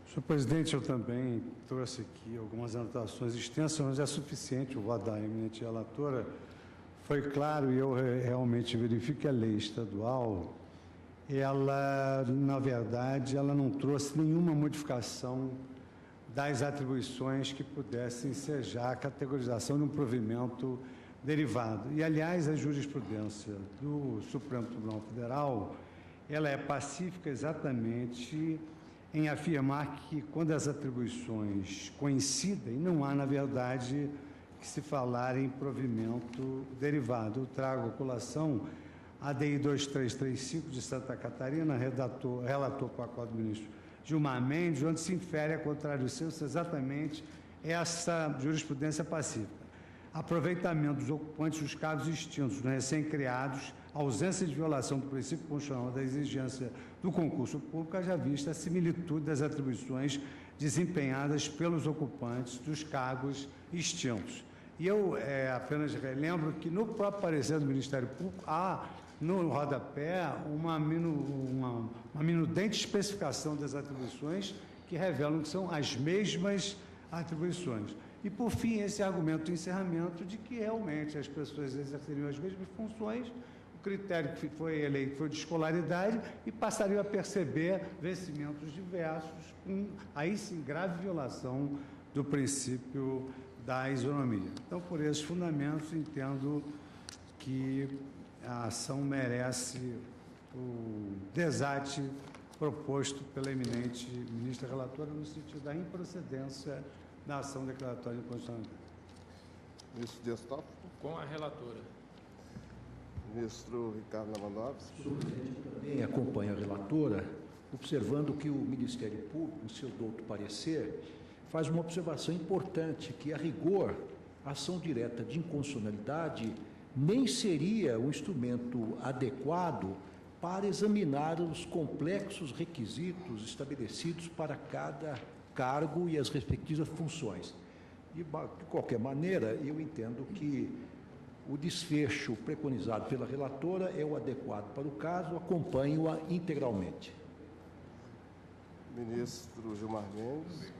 Senhor presidente, eu também trouxe aqui algumas anotações extensas, mas é suficiente o voto da eminente relatora. Foi claro, e eu realmente verifico que a lei estadual, ela, na verdade, ela não trouxe nenhuma modificação das atribuições que pudessem ensejar a categorização de um provimento derivado. E, aliás, a jurisprudência do Supremo Tribunal Federal, ela é pacífica exatamente em afirmar que, quando as atribuições coincidem, não há, na verdade, que se falar em provimento derivado. Eu trago a colação a DI 2335 de Santa Catarina, relator para o acordo do ministro Gilmar Mendes, onde se infere, a contrário senso, exatamente essa jurisprudência pacífica. Aproveitamento dos ocupantes dos cargos extintos, dos recém-criados, ausência de violação do princípio constitucional da exigência do concurso público, haja vista a similitude das atribuições desempenhadas pelos ocupantes dos cargos extintos. E eu apenas relembro que no próprio parecer do Ministério Público há, no rodapé, uma minudente especificação das atribuições que revelam que são as mesmas atribuições. E, por fim, esse argumento de encerramento de que realmente as pessoas exerceriam as mesmas funções, o critério que foi eleito foi de escolaridade e passariam a perceber vencimentos diversos, com, aí sim, grave violação do princípio da isonomia. Então, por esses fundamentos, entendo que a ação merece o desate proposto pela eminente ministra relatora no sentido da improcedência da ação declaratória de inconstitucionalidade. Ministro Dias Toffoli. Com a relatora. Ministro Ricardo Lewandowski. Senhor presidente, também acompanho a relatora, observando que o Ministério Público, no seu douto parecer, faz uma observação importante, que, a rigor, a ação direta de inconstitucionalidade nem seria um instrumento adequado para examinar os complexos requisitos estabelecidos para cada cargo e as respectivas funções. E, de qualquer maneira, eu entendo que o desfecho preconizado pela relatora é o adequado para o caso, acompanho-a integralmente. Ministro Gilmar Mendes.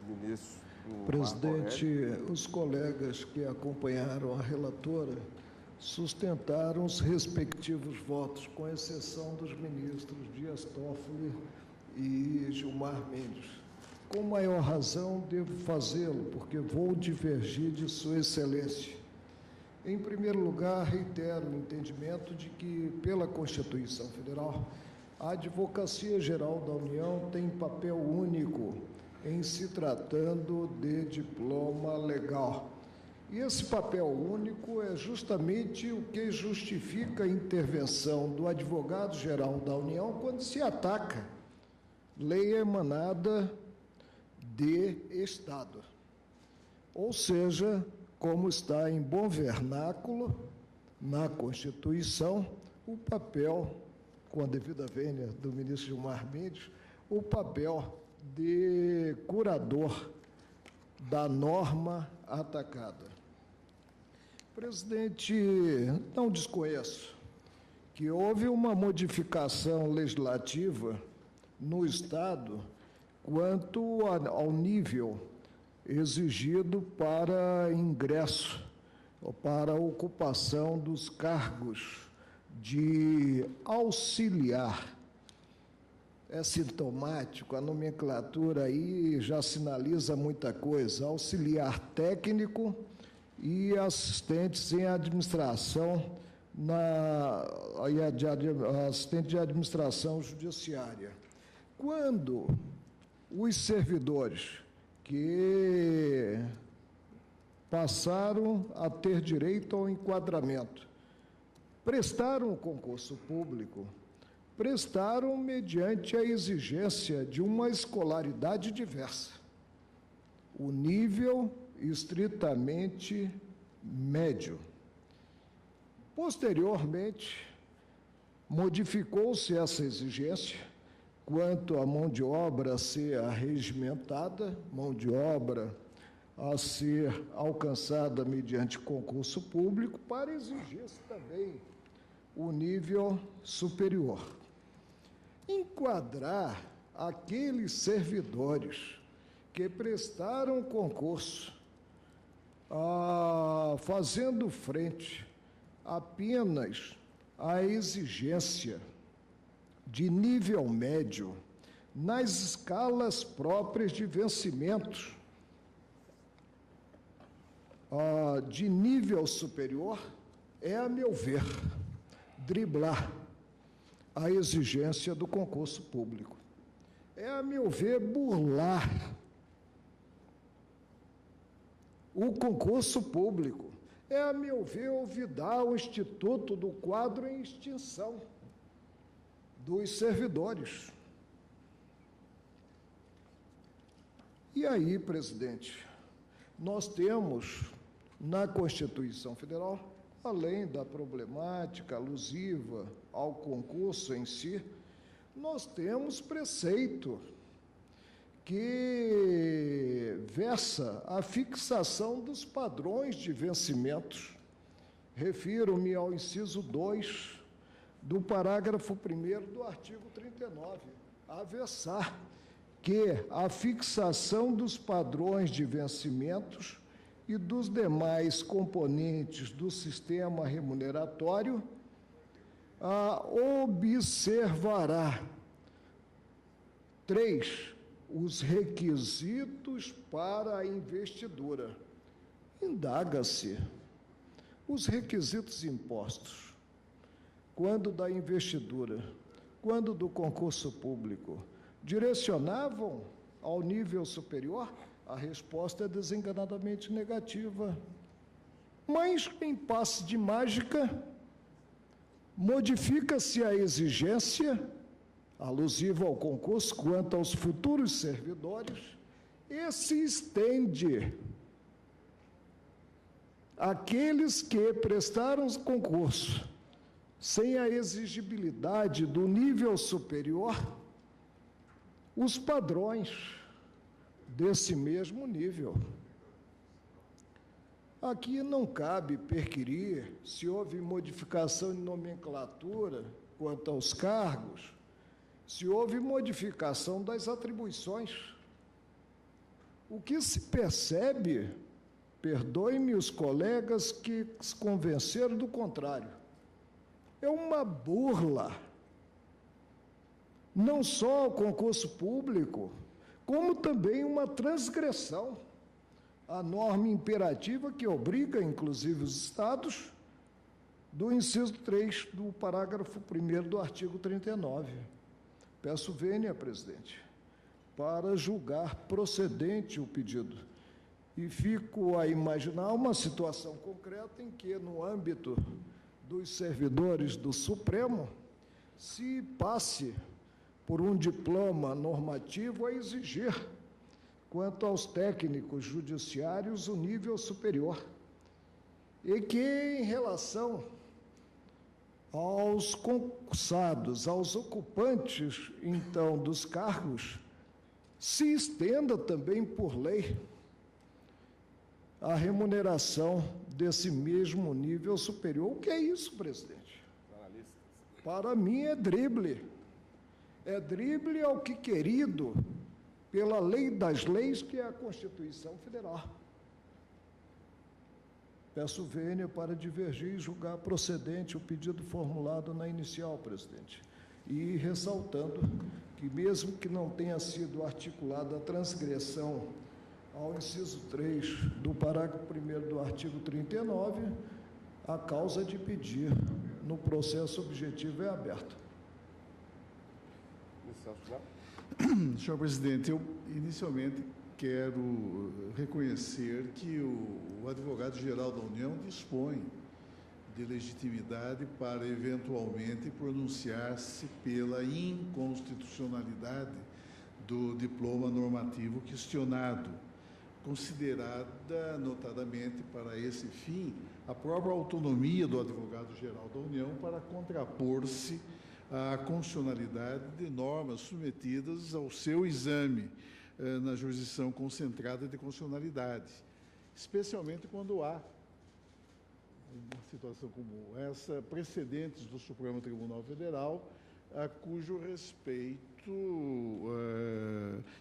Ministro Presidente, os colegas que acompanharam a relatora sustentaram os respectivos votos, com exceção dos ministros Dias Toffoli e Gilmar Mendes. Com maior razão, devo fazê-lo, porque vou divergir de Sua Excelência. Em primeiro lugar, reitero o entendimento de que, pela Constituição Federal, a Advocacia Geral da União tem papel único em se tratando de diploma legal. E esse papel único é justamente o que justifica a intervenção do Advogado-Geral da União quando se ataca lei emanada de Estado. Ou seja, como está em bom vernáculo na Constituição, o papel, com a devida vênia do ministro Gilmar Mendes, o papel de curador da norma atacada. Presidente, não desconheço que houve uma modificação legislativa no Estado quanto ao nível exigido para ingresso ou para ocupação dos cargos de auxiliar. É sintomático, a nomenclatura aí já sinaliza muita coisa, auxiliar técnico e assistentes em administração, assistente de administração judiciária. Quando os servidores que passaram a ter direito ao enquadramento prestaram o concurso público, prestaram mediante a exigência de uma escolaridade diversa, o nível estritamente médio. Posteriormente, modificou-se essa exigência quanto à mão de obra a ser arregimentada, mão de obra a ser alcançada mediante concurso público, para exigir-se também o nível superior. Enquadrar aqueles servidores que prestaram concurso fazendo frente apenas à exigência de nível médio nas escalas próprias de vencimentos de nível superior, é, a meu ver, driblar a exigência do concurso público. É, a meu ver, burlar o concurso público. É, a meu ver, olvidar o Instituto do Quadro em Extinção dos servidores. E aí, presidente, nós temos na Constituição Federal, além da problemática alusiva ao concurso em si, nós temos preceito que versa a fixação dos padrões de vencimentos. Refiro-me ao inciso 2 do parágrafo 1º do artigo 39, a versar que a fixação dos padrões de vencimentos e dos demais componentes do sistema remuneratório observará 3. Os requisitos para a investidura. Indaga-se os requisitos impostos, quando da investidura, quando do concurso público, direcionavam ao nível superior? A resposta é desenganadamente negativa. Mas, em passe de mágica, modifica-se a exigência alusiva ao concurso quanto aos futuros servidores e se estende àqueles que prestaram concurso sem a exigibilidade do nível superior, os padrões desse mesmo nível. Aqui não cabe perquirir se houve modificação de nomenclatura quanto aos cargos, se houve modificação das atribuições. O que se percebe, perdoem-me os colegas que se convenceram do contrário, é uma burla, não só ao concurso público, como também uma transgressão à norma imperativa que obriga, inclusive, os Estados, do inciso 3 do parágrafo 1º do artigo 39. Peço vênia, presidente, para julgar procedente o pedido. E fico a imaginar uma situação concreta em que, no âmbito dos servidores do Supremo, se passe por um diploma normativo a exigir, quanto aos técnicos judiciários, o nível superior. E que, em relação aos concursados, aos ocupantes, então, dos cargos, se estenda também por lei a remuneração desse mesmo nível superior. O que é isso, presidente? Para mim é drible. É drible ao que querido pela lei das leis, que é a Constituição Federal. Peço vênia para divergir e julgar procedente o pedido formulado na inicial, presidente. E ressaltando que, mesmo que não tenha sido articulada a transgressão ao inciso 3 do parágrafo 1º do artigo 39, a causa de pedir no processo objetivo é aberta. Senhor presidente, eu inicialmente quero reconhecer que o advogado-geral da União dispõe de legitimidade para, eventualmente, pronunciar-se pela inconstitucionalidade do diploma normativo questionado, considerada, notadamente, para esse fim, a própria autonomia do advogado-geral da União para contrapor-se à constitucionalidade de normas submetidas ao seu exame na jurisdição concentrada de constitucionalidade, especialmente quando há uma situação como essa, precedentes do Supremo Tribunal Federal, a cujo respeito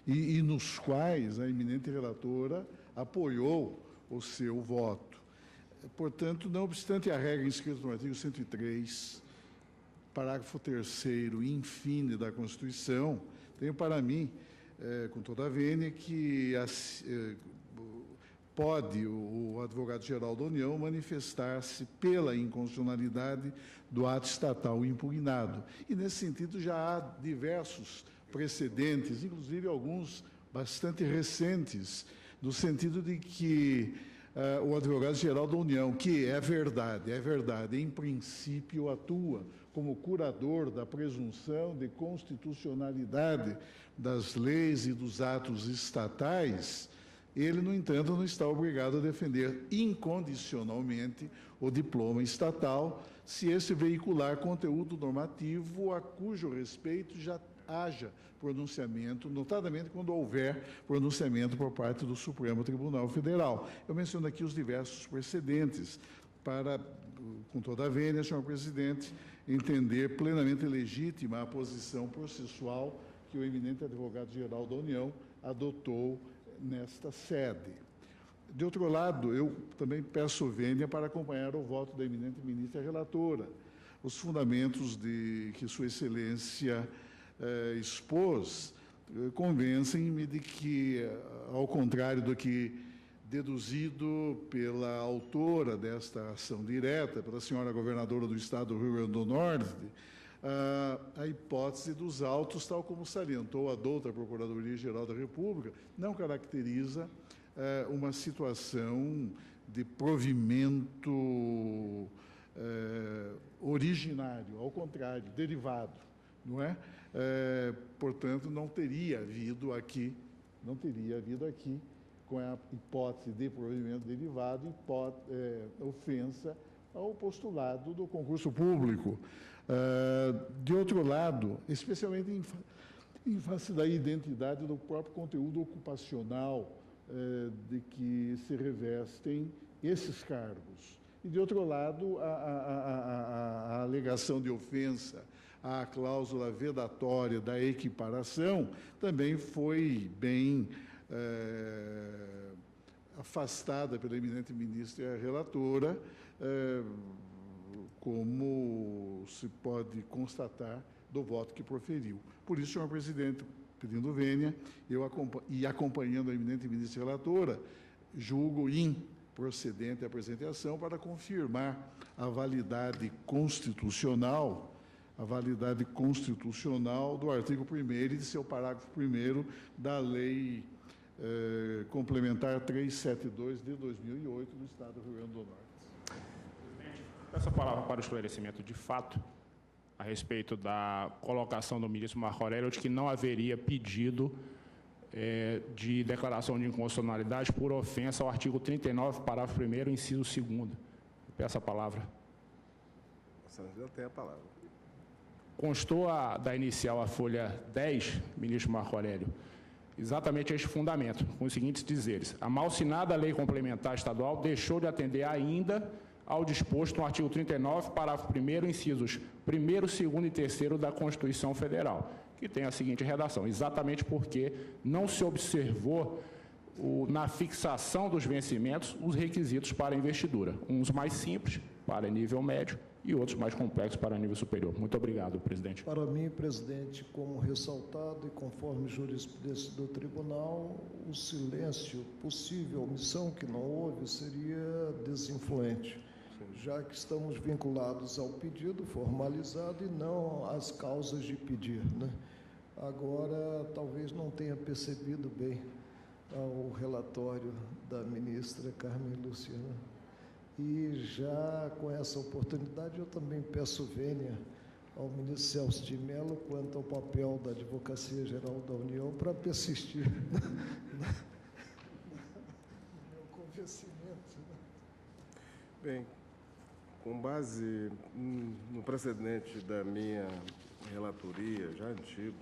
e nos quais a eminente relatora apoiou o seu voto. Portanto, não obstante a regra inscrita no artigo 103, parágrafo 3º, infine, da Constituição, tenho para mim, com toda a vênia, que pode o advogado-geral da União manifestar-se pela inconstitucionalidade do ato estatal impugnado. E, nesse sentido, já há diversos precedentes, inclusive alguns bastante recentes, no sentido de que o advogado-geral da União, que é verdade, em princípio atua como curador da presunção de constitucionalidade das leis e dos atos estatais, ele, no entanto, não está obrigado a defender incondicionalmente o diploma estatal, se esse veicular conteúdo normativo a cujo respeito já haja pronunciamento, notadamente quando houver pronunciamento por parte do Supremo Tribunal Federal. Eu menciono aqui os diversos precedentes para, com toda a vênia, senhor presidente, entender plenamente legítima a posição processual que o eminente advogado-geral da União adotou nesta sede. De outro lado, eu também peço vênia para acompanhar o voto da eminente ministra relatora. Os fundamentos que Sua Excelência expôs convencem-me de que, ao contrário do que deduzido pela autora desta ação direta, pela senhora governadora do Estado do Rio Grande do Norte, a hipótese dos autos, tal como salientou a douta Procuradoria-Geral da República, não caracteriza uma situação de provimento originário, ao contrário, derivado, não é? Portanto, não teria havido aqui, com a hipótese de provimento derivado, ofensa ao postulado do concurso público. De outro lado, especialmente em face da identidade do próprio conteúdo ocupacional de que se revestem esses cargos. E, de outro lado, a alegação de ofensa à cláusula vedatória da equiparação também foi bem afastada pela eminente ministra relatora, como se pode constatar do voto que proferiu. Por isso, senhor presidente, pedindo vênia, e acompanhando a eminente ministra relatora, julgo improcedente a apresentação para confirmar a validade constitucional do artigo 1º e de seu parágrafo 1º da Lei Complementar 372 de 2008 do Estado do Rio Grande do Norte. Peço a palavra para o esclarecimento de fato a respeito da colocação do ministro Marco Aurélio de que não haveria pedido de declaração de inconstitucionalidade por ofensa ao artigo 39, parágrafo 1º, inciso 2º. Peço a palavra. Já tem a palavra. Constou da inicial a folha 10, ministro Marco Aurélio, exatamente este fundamento, com os seguintes dizeres: a malsinada lei complementar estadual deixou de atender ainda ao disposto no artigo 39, parágrafo 1º, incisos 1º, 2º e 3º da Constituição Federal, que tem a seguinte redação: exatamente porque não se observou na fixação dos vencimentos os requisitos para a investidura, uns mais simples para nível médio e outros mais complexos para nível superior. Muito obrigado, presidente. Para mim, presidente, como ressaltado e conforme jurisprudência do tribunal, o silêncio possível, omissão que não houve, seria desinfluente, já que estamos vinculados ao pedido formalizado e não às causas de pedir, né? Agora, talvez não tenha percebido bem o relatório da ministra Carmen Lúcia. E já com essa oportunidade eu também peço vênia ao ministro Celso de Mello quanto ao papel da Advocacia Geral da União para persistir no meu convencimento. Bem, com base no precedente da minha relatoria, já antigo,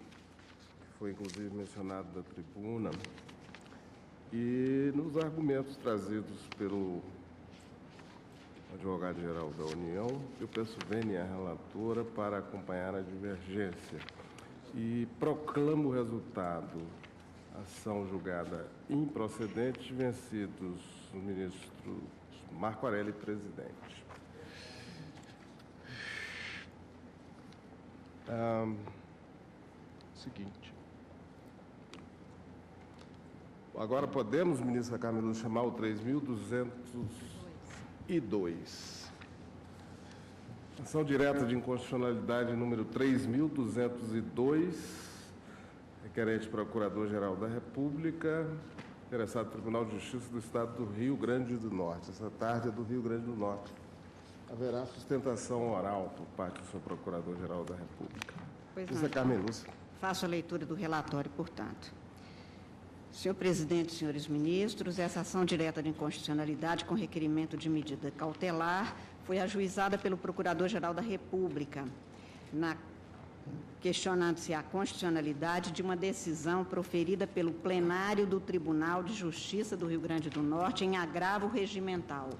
que foi inclusive mencionado na tribuna, e nos argumentos trazidos pelo advogado-geral da União, eu peço vênia à relatora para acompanhar a divergência. e proclamo o resultado. Ação julgada improcedente, vencidos os ministros Marco Aurélio, presidente. Seguinte. Agora podemos, ministra Carmen Lúcia, chamar o 3.202. Ação direta de inconstitucionalidade número 3.202, requerente Procurador-Geral da República, interessado Tribunal de Justiça do Estado do Rio Grande do Norte. Essa tarde é do Rio Grande do Norte. Haverá sustentação oral por parte do senhor Procurador-Geral da República. Ministra Carmen Lúcia. Faço a leitura do relatório, portanto. Senhor presidente, senhores ministros, essa ação direta de inconstitucionalidade com requerimento de medida cautelar foi ajuizada pelo Procurador-Geral da República, questionando-se a constitucionalidade de uma decisão proferida pelo plenário do Tribunal de Justiça do Rio Grande do Norte em agravo regimental,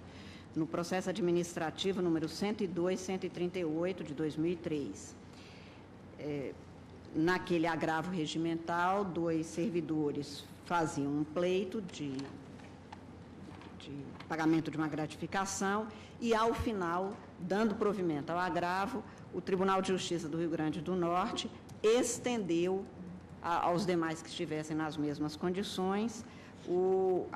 no processo administrativo número 102.138 de 2003. Naquele agravo regimental, 2 servidores faziam um pleito de pagamento de uma gratificação e, ao final, dando provimento ao agravo, o Tribunal de Justiça do Rio Grande do Norte estendeu aos demais que estivessem nas mesmas condições o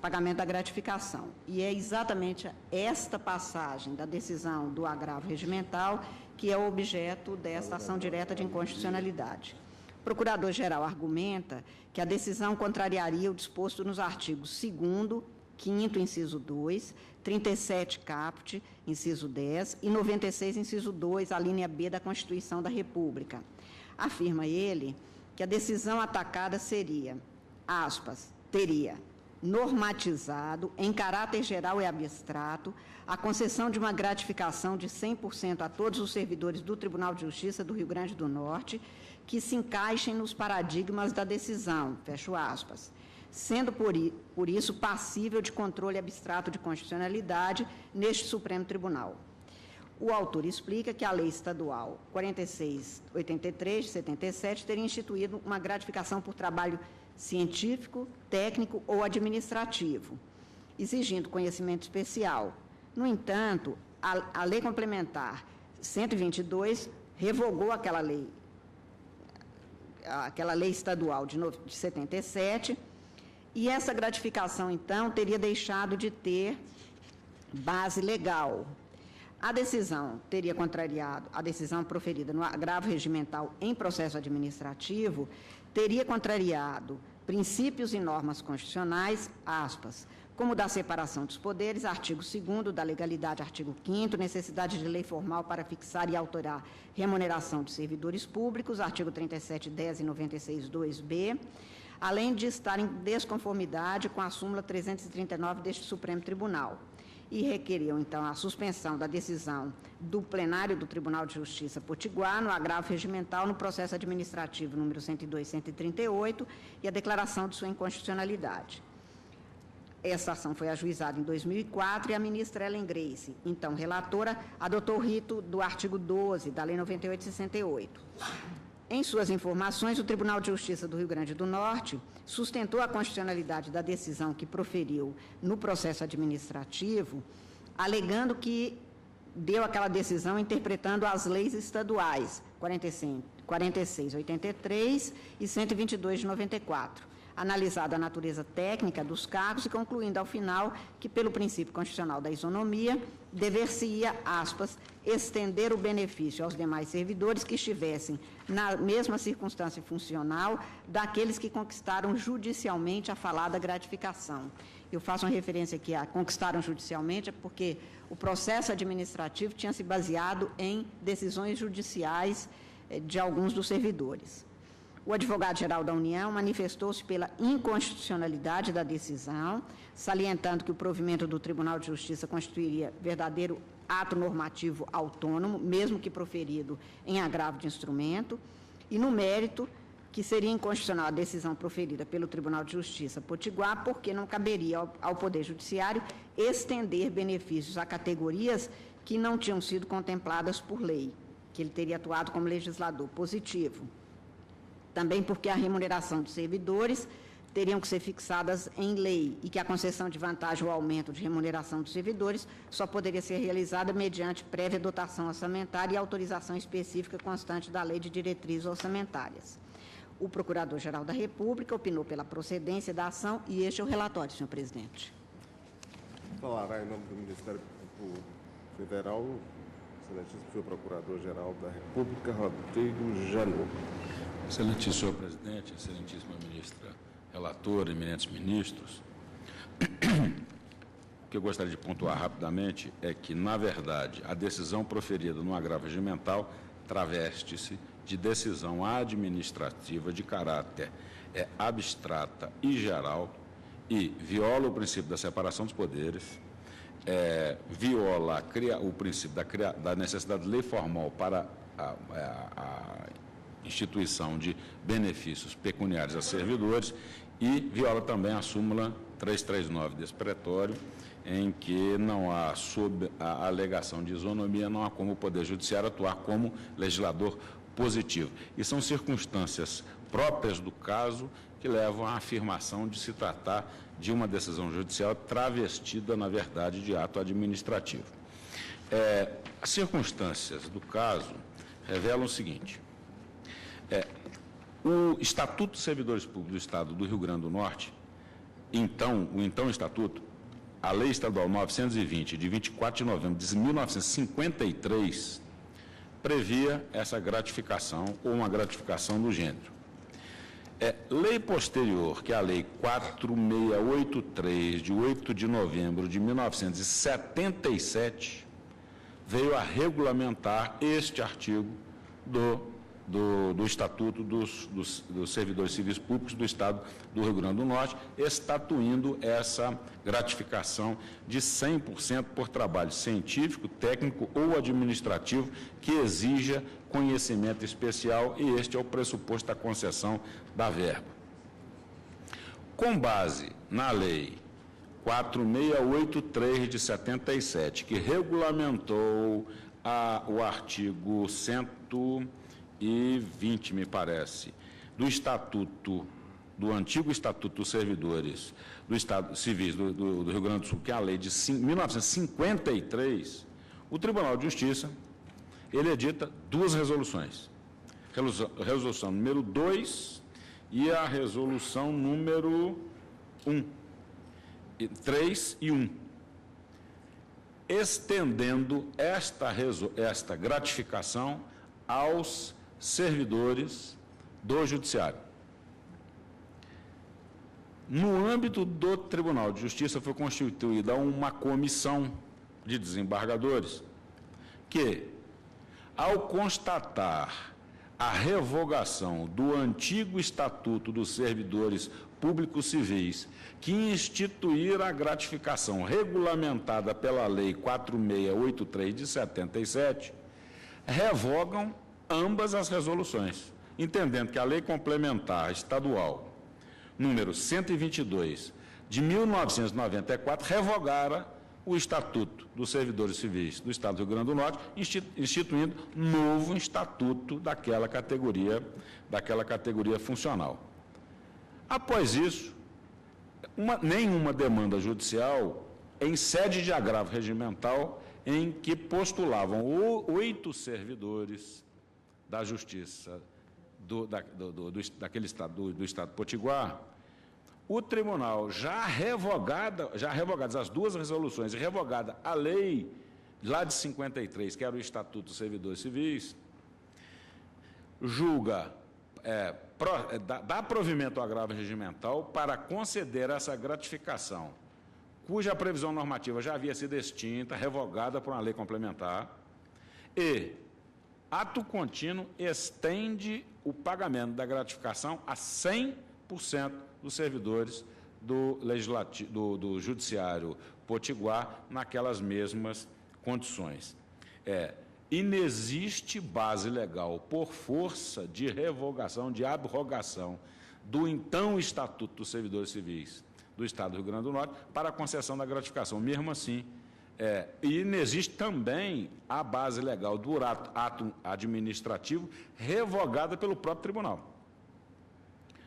pagamento da gratificação. E é exatamente esta passagem da decisão do agravo regimental que é o objeto desta ação direta de inconstitucionalidade. O Procurador-Geral argumenta que a decisão contrariaria o disposto nos artigos 2º, 5º, inciso 2, 37 caput, inciso 10, e 96, inciso 2, a linha B da Constituição da República. Afirma ele que a decisão atacada seria, aspas, teria normatizado, em caráter geral e abstrato, a concessão de uma gratificação de 100% a todos os servidores do Tribunal de Justiça do Rio Grande do Norte que se encaixem nos paradigmas da decisão, fecho aspas, sendo por isso passível de controle abstrato de constitucionalidade neste Supremo Tribunal. O autor explica que a Lei Estadual 4683 de 77 teria instituído uma gratificação por trabalho científico, técnico ou administrativo, exigindo conhecimento especial. No entanto, a Lei Complementar 122 revogou aquela lei estadual de 77, e essa gratificação, então, teria deixado de ter base legal. A decisão teria contrariado, a decisão proferida no agravo regimental em processo administrativo, teria contrariado princípios e normas constitucionais, aspas, como da separação dos poderes, artigo 2º, da legalidade, artigo 5º, necessidade de lei formal para fixar e autorar remuneração de servidores públicos, artigo 37.10 e 96.2b, além de estar em desconformidade com a súmula 339 deste Supremo Tribunal. E requeriu, então, a suspensão da decisão do plenário do Tribunal de Justiça Potiguar no agravo regimental no processo administrativo número 102.138 e a declaração de sua inconstitucionalidade. Essa ação foi ajuizada em 2004 e a ministra Ellen Grace, então relatora, adotou o rito do artigo 12 da Lei 98/68. Em suas informações, o Tribunal de Justiça do Rio Grande do Norte sustentou a constitucionalidade da decisão que proferiu no processo administrativo, alegando que deu aquela decisão interpretando as leis estaduais 46/83 e 122 de 94, analisada a natureza técnica dos cargos e concluindo ao final que, pelo princípio constitucional da isonomia, dever-se-ia, aspas, estender o benefício aos demais servidores que estivessem na mesma circunstância funcional daqueles que conquistaram judicialmente a falada gratificação. Eu faço uma referência aqui a conquistaram judicialmente, porque o processo administrativo tinha se baseado em decisões judiciais de alguns dos servidores. O advogado-geral da União manifestou-se pela inconstitucionalidade da decisão, salientando que o provimento do Tribunal de Justiça constituiria verdadeiro ato normativo autônomo, mesmo que proferido em agravo de instrumento, e no mérito que seria inconstitucional a decisão proferida pelo Tribunal de Justiça Potiguar, porque não caberia ao Poder Judiciário estender benefícios a categorias que não tinham sido contempladas por lei, que ele teria atuado como legislador positivo. Também porque a remuneração dos servidores teriam que ser fixadas em lei e que a concessão de vantagem ou aumento de remuneração dos servidores só poderia ser realizada mediante prévia dotação orçamentária e autorização específica constante da Lei de Diretrizes Orçamentárias. O Procurador-Geral da República opinou pela procedência da ação e este é o relatório, senhor presidente. Falará em nome do Ministério Público Federal, excelentíssimo senhor Procurador-Geral da República, Rodrigo Janot. Excelentíssimo senhor presidente, excelentíssima ministra relatora, eminentes ministros, o que eu gostaria de pontuar rapidamente é que, na verdade, a decisão proferida no agravo regimental traveste-se de decisão administrativa de caráter abstrata e geral e viola o princípio da separação dos poderes, viola o princípio da necessidade de lei formal para a instituição de benefícios pecuniários a servidores e viola também a súmula 339 desse pretório, em que não há, sob a alegação de isonomia, não há como o Poder Judiciário atuar como legislador positivo. E são circunstâncias próprias do caso que levam à afirmação de se tratar de uma decisão judicial travestida, na verdade, de ato administrativo. As circunstâncias do caso revelam o seguinte: o Estatuto dos Servidores Públicos do Estado do Rio Grande do Norte, o então Estatuto, a Lei Estadual 920, de 24 de novembro de 1953, previa essa gratificação ou uma gratificação do gênero. Lei posterior, que é a Lei 4683, de 8 de novembro de 1977, veio a regulamentar este artigo do Estatuto dos Servidores Civis Públicos do Estado do Rio Grande do Norte, estatuindo essa gratificação de 100% por trabalho científico, técnico ou administrativo que exija conhecimento especial, e este é o pressuposto da concessão da verba. Com base na Lei 4683 de 77, que regulamentou o artigo 120, me parece, do Estatuto, do antigo Estatuto dos Servidores do Estado Civis do Rio Grande do Sul, que é a lei de 1953, o Tribunal de Justiça, ele edita duas resoluções. Resolução número 2 e a resolução número 3 e 1, estendendo esta gratificação aos servidores do Judiciário. No âmbito do Tribunal de Justiça foi constituída uma comissão de desembargadores que, ao constatar a revogação do antigo Estatuto dos Servidores Públicos Civis, que instituir a gratificação regulamentada pela Lei 4683 de 77, revogam ambas as resoluções, entendendo que a Lei Complementar Estadual número 122 de 1994 revogara o Estatuto dos Servidores Civis do Estado do Rio Grande do Norte, instituindo novo estatuto daquela categoria funcional. Após isso, nenhuma demanda judicial em sede de agravo regimental em que postulavam 8 servidores da Justiça daquele estado, do Estado Potiguar, o Tribunal, já revogadas as duas resoluções e revogada a lei lá de 53, que era o Estatuto dos Servidores Civis, julga, dá provimento ao agravo regimental para conceder essa gratificação, cuja previsão normativa já havia sido extinta, revogada por uma lei complementar, e, ato contínuo, estende o pagamento da gratificação a 100% dos servidores do Judiciário Potiguar naquelas mesmas condições. Inexiste base legal por força de revogação, de abrogação do então Estatuto dos Servidores Civis do Estado do Rio Grande do Norte para a concessão da gratificação. Mesmo assim, e inexiste também a base legal do ato administrativo revogada pelo próprio tribunal.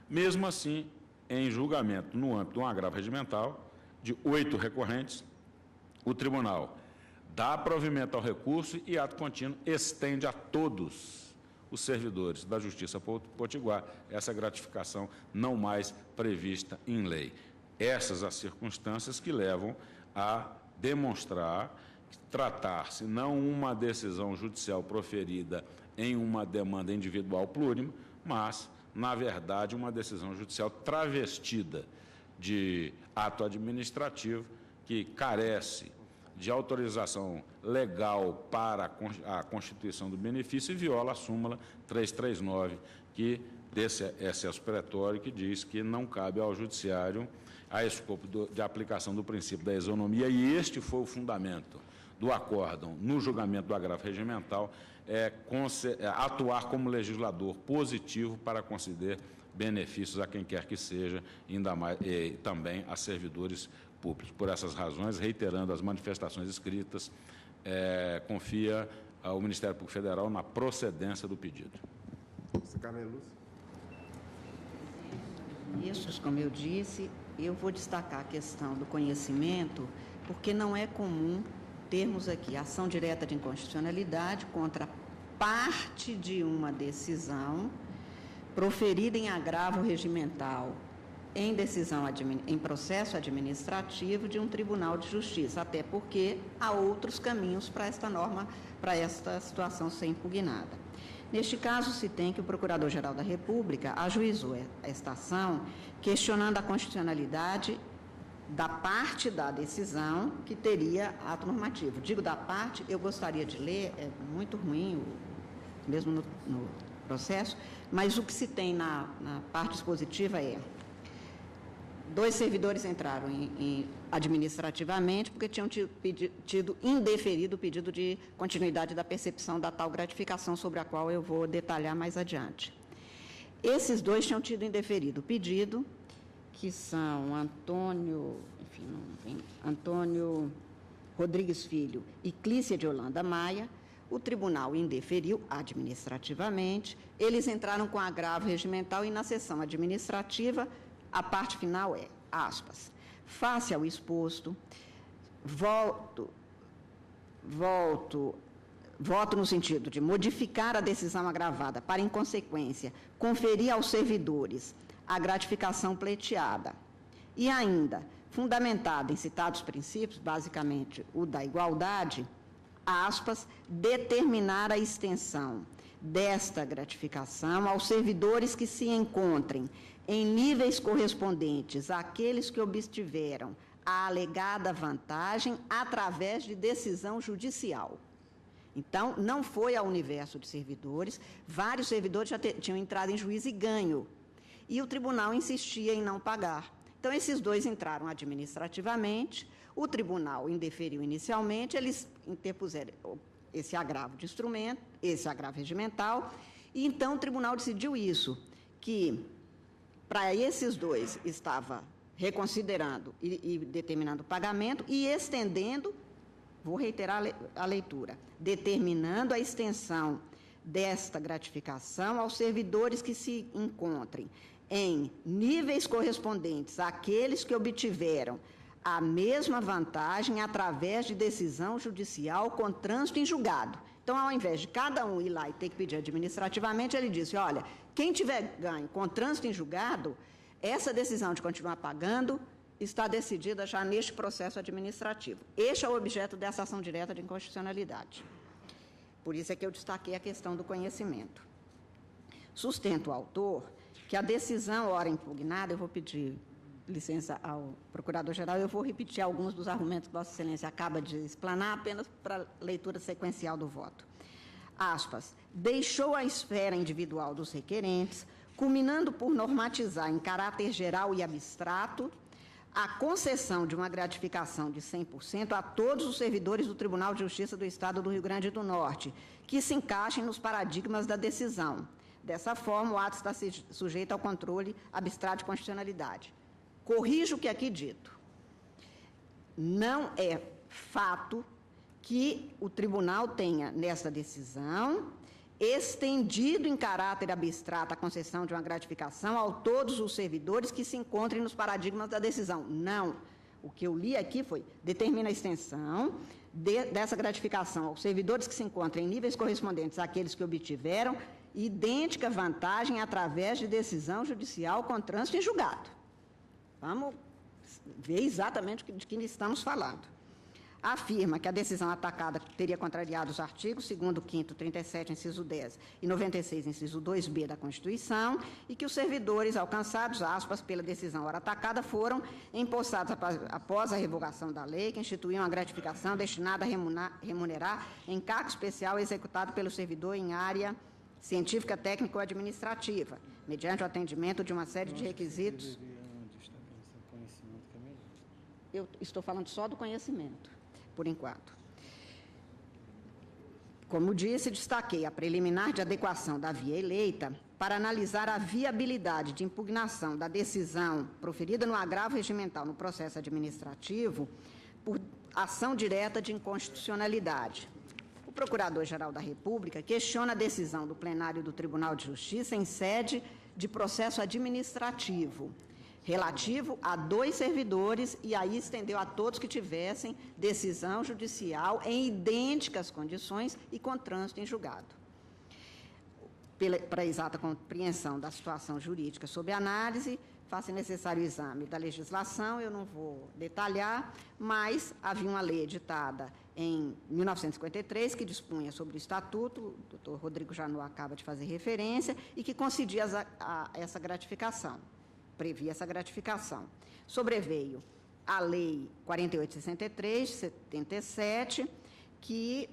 Mesmo assim, em julgamento no âmbito de um agravo regimental, de 8 recorrentes, o tribunal dá provimento ao recurso e, ato contínuo, estende a todos os servidores da Justiça Potiguar essa gratificação não mais prevista em lei. Essas as circunstâncias que levam a demonstrar que tratar-se não uma decisão judicial proferida em uma demanda individual plurima, mas, na verdade, uma decisão judicial travestida de ato administrativo que carece de autorização legal para a constituição do benefício e viola a súmula 339, que desse excesso pretório, que diz que não cabe ao judiciário a escopo de aplicação do princípio da isonomia, e este foi o fundamento do acórdão no julgamento do agravo regimental, atuar como legislador positivo para conceder benefícios a quem quer que seja, ainda mais, e também a servidores públicos. Por essas razões, reiterando as manifestações escritas, confia ao Ministério Público Federal na procedência do pedido. Carmen Lúcia. Ministros, como eu disse, eu vou destacar a questão do conhecimento, porque não é comum termos aqui ação direta de inconstitucionalidade contra parte de uma decisão proferida em agravo regimental em decisão em processo administrativo de um tribunal de justiça, até porque há outros caminhos para esta norma, para esta situação ser impugnada. Neste caso, se tem que o Procurador-Geral da República ajuizou esta ação questionando a constitucionalidade da parte da decisão que teria ato normativo. Digo da parte, eu gostaria de ler, é muito ruim, mesmo no processo, mas o que se tem na parte dispositiva é: 2 servidores entraram administrativamente porque tinham tido indeferido o pedido de continuidade da percepção da tal gratificação, sobre a qual eu vou detalhar mais adiante. Esses 2 tinham tido indeferido o pedido, que são Antônio Rodrigues Filho e Clícia de Holanda Maia. O tribunal indeferiu administrativamente, eles entraram com agravo regimental e, na sessão administrativa, a parte final é, aspas, face ao exposto, voto no sentido de modificar a decisão agravada para, em consequência, conferir aos servidores a gratificação pleiteada e ainda, fundamentada em citados princípios, basicamente o da igualdade, aspas, determinar a extensão desta gratificação aos servidores que se encontrem em níveis correspondentes àqueles que obtiveram a alegada vantagem através de decisão judicial. Então, não foi ao universo de servidores, vários servidores já tinham entrado em juízo e ganho, e o tribunal insistia em não pagar. Então, esses 2 entraram administrativamente, o tribunal indeferiu inicialmente, eles interpuseram esse agravo de instrumento, esse agravo regimental, e então o tribunal decidiu isso, que para esses 2 estava reconsiderando e determinando o pagamento e estendendo, vou reiterar a leitura, determinando a extensão desta gratificação aos servidores que se encontrem em níveis correspondentes àqueles que obtiveram a mesma vantagem através de decisão judicial com trânsito em julgado. Então, ao invés de cada um ir lá e ter que pedir administrativamente, ele disse, olha, quem tiver ganho com trânsito em julgado, essa decisão de continuar pagando está decidida já neste processo administrativo. Este é o objeto dessa ação direta de inconstitucionalidade. Por isso é que eu destaquei a questão do conhecimento. Sustento o autor que a decisão, ora impugnada, eu vou pedir licença ao Procurador-Geral, eu vou repetir alguns dos argumentos que Vossa Excelência acaba de explanar, apenas para leitura sequencial do voto. Aspas, deixou a esfera individual dos requerentes, culminando por normatizar em caráter geral e abstrato a concessão de uma gratificação de 100% a todos os servidores do Tribunal de Justiça do Estado do Rio Grande do Norte, que se encaixem nos paradigmas da decisão. Dessa forma, o ato está sujeito ao controle abstrato de constitucionalidade. Corrijo o que aqui dito. Não é fato que o tribunal tenha, nessa decisão, estendido em caráter abstrato a concessão de uma gratificação a todos os servidores que se encontrem nos paradigmas da decisão. Não. O que eu li aqui foi, determina a extensão dessa gratificação aos servidores que se encontram em níveis correspondentes àqueles que obtiveram idêntica vantagem através de decisão judicial com trânsito em julgado. Vamos ver exatamente de que estamos falando. Afirma que a decisão atacada teria contrariado os artigos 2º, 5º, 37, inciso 10 e 96, inciso 2b da Constituição, e que os servidores alcançados, aspas, pela decisão ora atacada foram empossados após a revogação da lei, que instituiu uma gratificação destinada a remunerar encargo especial executado pelo servidor em área científica, técnica ou administrativa, mediante o atendimento de uma série de requisitos. Eu estou falando só do conhecimento, por enquanto. Como disse, destaquei a preliminar de adequação da via eleita para analisar a viabilidade de impugnação da decisão proferida no agravo regimental no processo administrativo por ação direta de inconstitucionalidade. O Procurador-Geral da República questiona a decisão do plenário do Tribunal de Justiça em sede de processo administrativo, relativo a 2 servidores, e aí estendeu a todos que tivessem decisão judicial em idênticas condições e com trânsito em julgado. Para exata compreensão da situação jurídica sob análise, faça necessário o exame da legislação, eu não vou detalhar, mas havia uma lei editada em 1953, que dispunha sobre o Estatuto, o doutor Rodrigo Janot acaba de fazer referência, e que concedia essa gratificação. Previa essa gratificação. Sobreveio a Lei 4863, de 77, que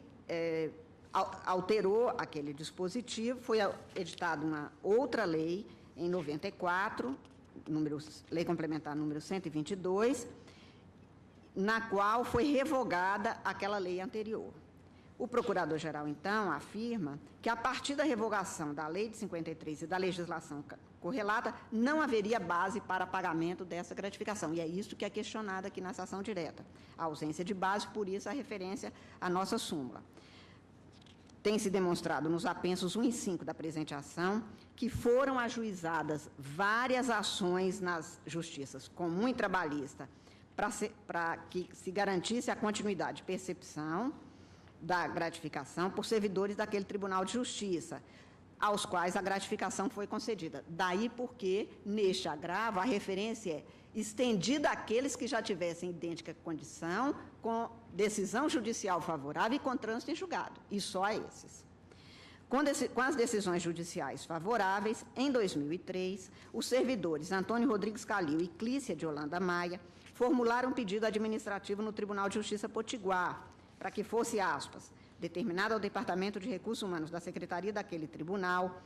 alterou aquele dispositivo. Foi editada uma outra lei em 94, Lei Complementar número 122, na qual foi revogada aquela lei anterior. O Procurador-Geral, então, afirma que, a partir da revogação da Lei de 53 e da legislação correlata, não haveria base para pagamento dessa gratificação. E é isso que é questionado aqui nessa ação direta. A ausência de base, por isso, a referência à nossa súmula. Tem se demonstrado nos apensos 1 e 5 da presente ação que foram ajuizadas várias ações nas justiças comum e trabalhista para que se garantisse a continuidade de percepção da gratificação por servidores daquele Tribunal de Justiça, aos quais a gratificação foi concedida. Daí porque, neste agravo, a referência é estendida àqueles que já tivessem idêntica condição, com decisão judicial favorável e com trânsito em julgado, e só a esses. Com as decisões judiciais favoráveis, em 2003, os servidores Antônio Rodrigues Calil e Clícia de Holanda Maia formularam um pedido administrativo no Tribunal de Justiça Potiguar, para que fosse, aspas, determinado ao Departamento de Recursos Humanos da Secretaria daquele tribunal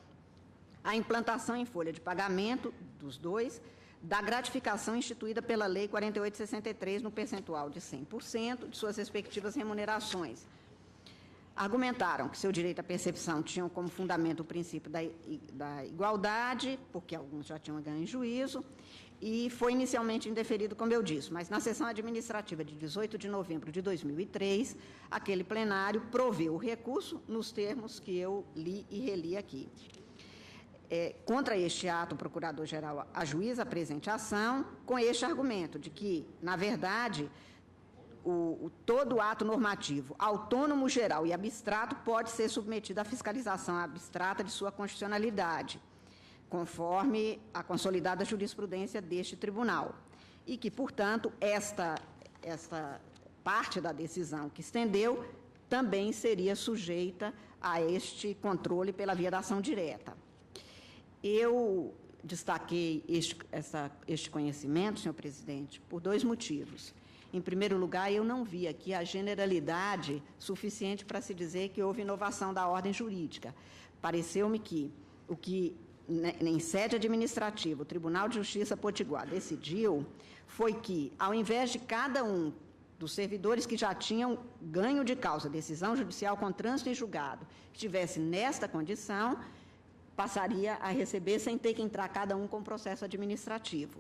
a implantação em folha de pagamento dos dois da gratificação instituída pela Lei 4863 no percentual de 100% de suas respectivas remunerações. Argumentaram que seu direito à percepção tinha como fundamento o princípio da igualdade, porque alguns já tinham ganho em juízo, e foi inicialmente indeferido, como eu disse, mas na sessão administrativa de 18 de novembro de 2003, aquele plenário proveu o recurso nos termos que eu li e reli aqui. Contra este ato, o Procurador-Geral ajuiza a presente ação com este argumento de que, na verdade, todo ato normativo autônomo, geral e abstrato pode ser submetido à fiscalização abstrata de sua constitucionalidade, conforme a consolidada jurisprudência deste tribunal, e que, portanto, esta parte da decisão que estendeu também seria sujeita a este controle pela via da ação direta. Eu destaquei este conhecimento, senhor presidente, por 2 motivos. Em primeiro lugar, eu não vi aqui a generalidade suficiente para se dizer que houve inovação da ordem jurídica. Pareceu-me que o que, em sede administrativa, o Tribunal de Justiça Potiguar decidiu foi que, ao invés de cada um dos servidores que já tinham ganho de causa decisão judicial com trânsito em julgado, que estivesse nesta condição, passaria a receber sem ter que entrar cada um com processo administrativo.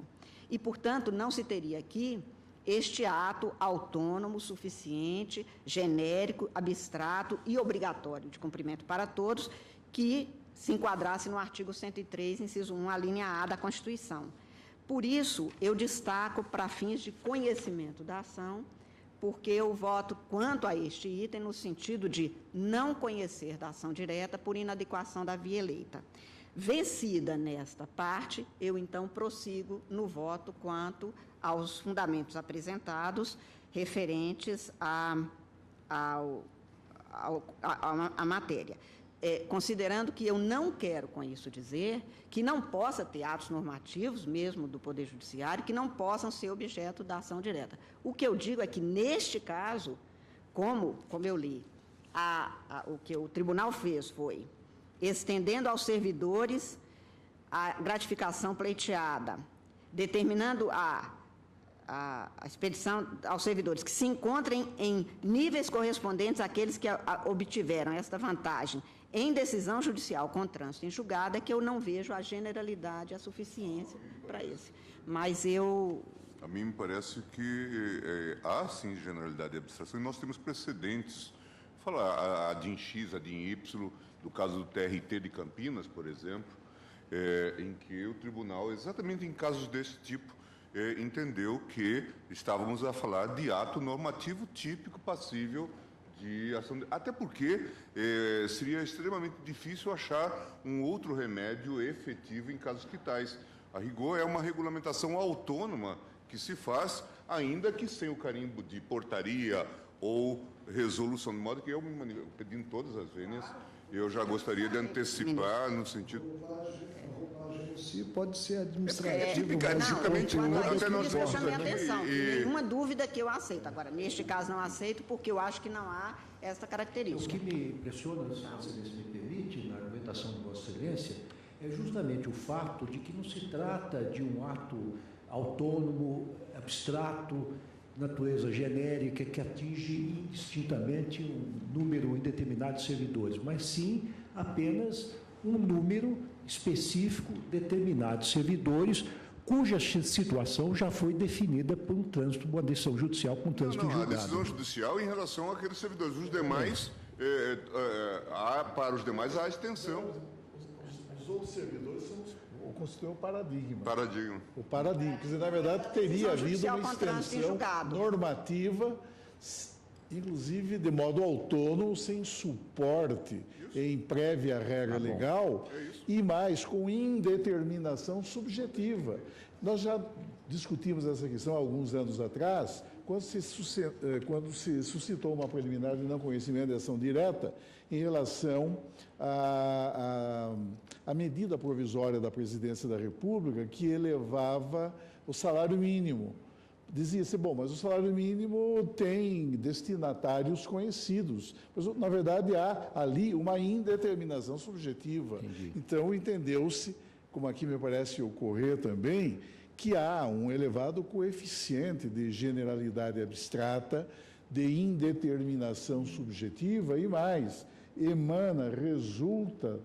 E, portanto, não se teria aqui este ato autônomo, suficiente, genérico, abstrato e obrigatório de cumprimento para todos, que se enquadrasse no artigo 103, inciso 1, a linha A da Constituição. Por isso, eu destaco para fins de conhecimento da ação, porque eu voto quanto a este item no sentido de não conhecer da ação direta por inadequação da via eleita. Vencida nesta parte, eu então prossigo no voto quanto aos fundamentos apresentados referentes à matéria. Considerando que eu não quero com isso dizer que não possa ter atos normativos, mesmo do Poder Judiciário, que não possam ser objeto da ação direta. O que eu digo é que, neste caso, como eu li, o que o tribunal fez foi, estendendo aos servidores a gratificação pleiteada, determinando a expedição aos servidores que se encontrem em níveis correspondentes àqueles que obtiveram esta vantagem em decisão judicial com trânsito em julgado, é que eu não vejo a generalidade, a suficiência para esse. Mas A mim me parece que há, sim, generalidade e abstração, e nós temos precedentes. Falar a DIN X, a DIN Y, do caso do TRT de Campinas, por exemplo, em que o tribunal, exatamente em casos desse tipo, entendeu que estávamos a falar de ato normativo típico passível de ação. Até porque seria extremamente difícil achar um outro remédio efetivo em casos que tais. A rigor, é uma regulamentação autônoma que se faz, ainda que sem o carimbo de portaria ou resolução, de modo que eu, pedindo todas as vênias, eu já gostaria de antecipar no sentido... Se pode ser administrativo, eu chamei a atenção. Nenhuma dúvida que eu aceito. Agora, neste caso, não aceito, porque eu acho que não há esta característica. O que me impressiona, se Vossa Excelência me permite, na argumentação de Vossa Excelência, é justamente o fato de que não se trata de um ato autônomo, abstrato, natureza genérica, que atinge indistintamente um número indeterminado de servidores, mas sim apenas um número específico determinado de servidores, cuja situação já foi definida por um trânsito, uma decisão judicial com trânsito julgado. A decisão judicial em relação àqueles servidores. Os demais, para os demais, há extensão. Os outros servidores constituem o paradigma. O paradigma. Quer dizer, na verdade, teria havido uma extensão normativa, inclusive de modo autônomo, sem suporte em prévia regra legal, e mais, com indeterminação subjetiva. Nós já discutimos essa questão há alguns anos atrás, quando se suscitou uma preliminar de não conhecimento de ação direta em relação à medida provisória da Presidência da República que elevava o salário mínimo. Dizia-se, bom, mas o salário mínimo tem destinatários conhecidos. Mas, na verdade, há ali uma indeterminação subjetiva. Entendi. Então, entendeu-se, como aqui me parece ocorrer também, que há um elevado coeficiente de generalidade abstrata, de indeterminação subjetiva e mais, resulta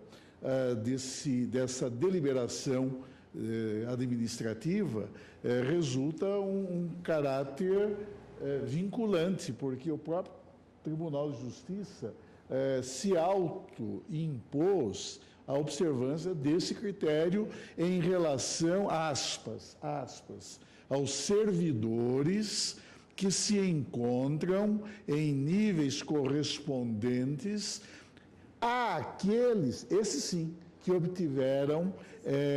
dessa deliberação administrativa, resulta um caráter vinculante, porque o próprio Tribunal de Justiça se autoimpôs a observância desse critério em relação, aspas, aos servidores que se encontram em níveis correspondentes àqueles, esses sim, que obtiveram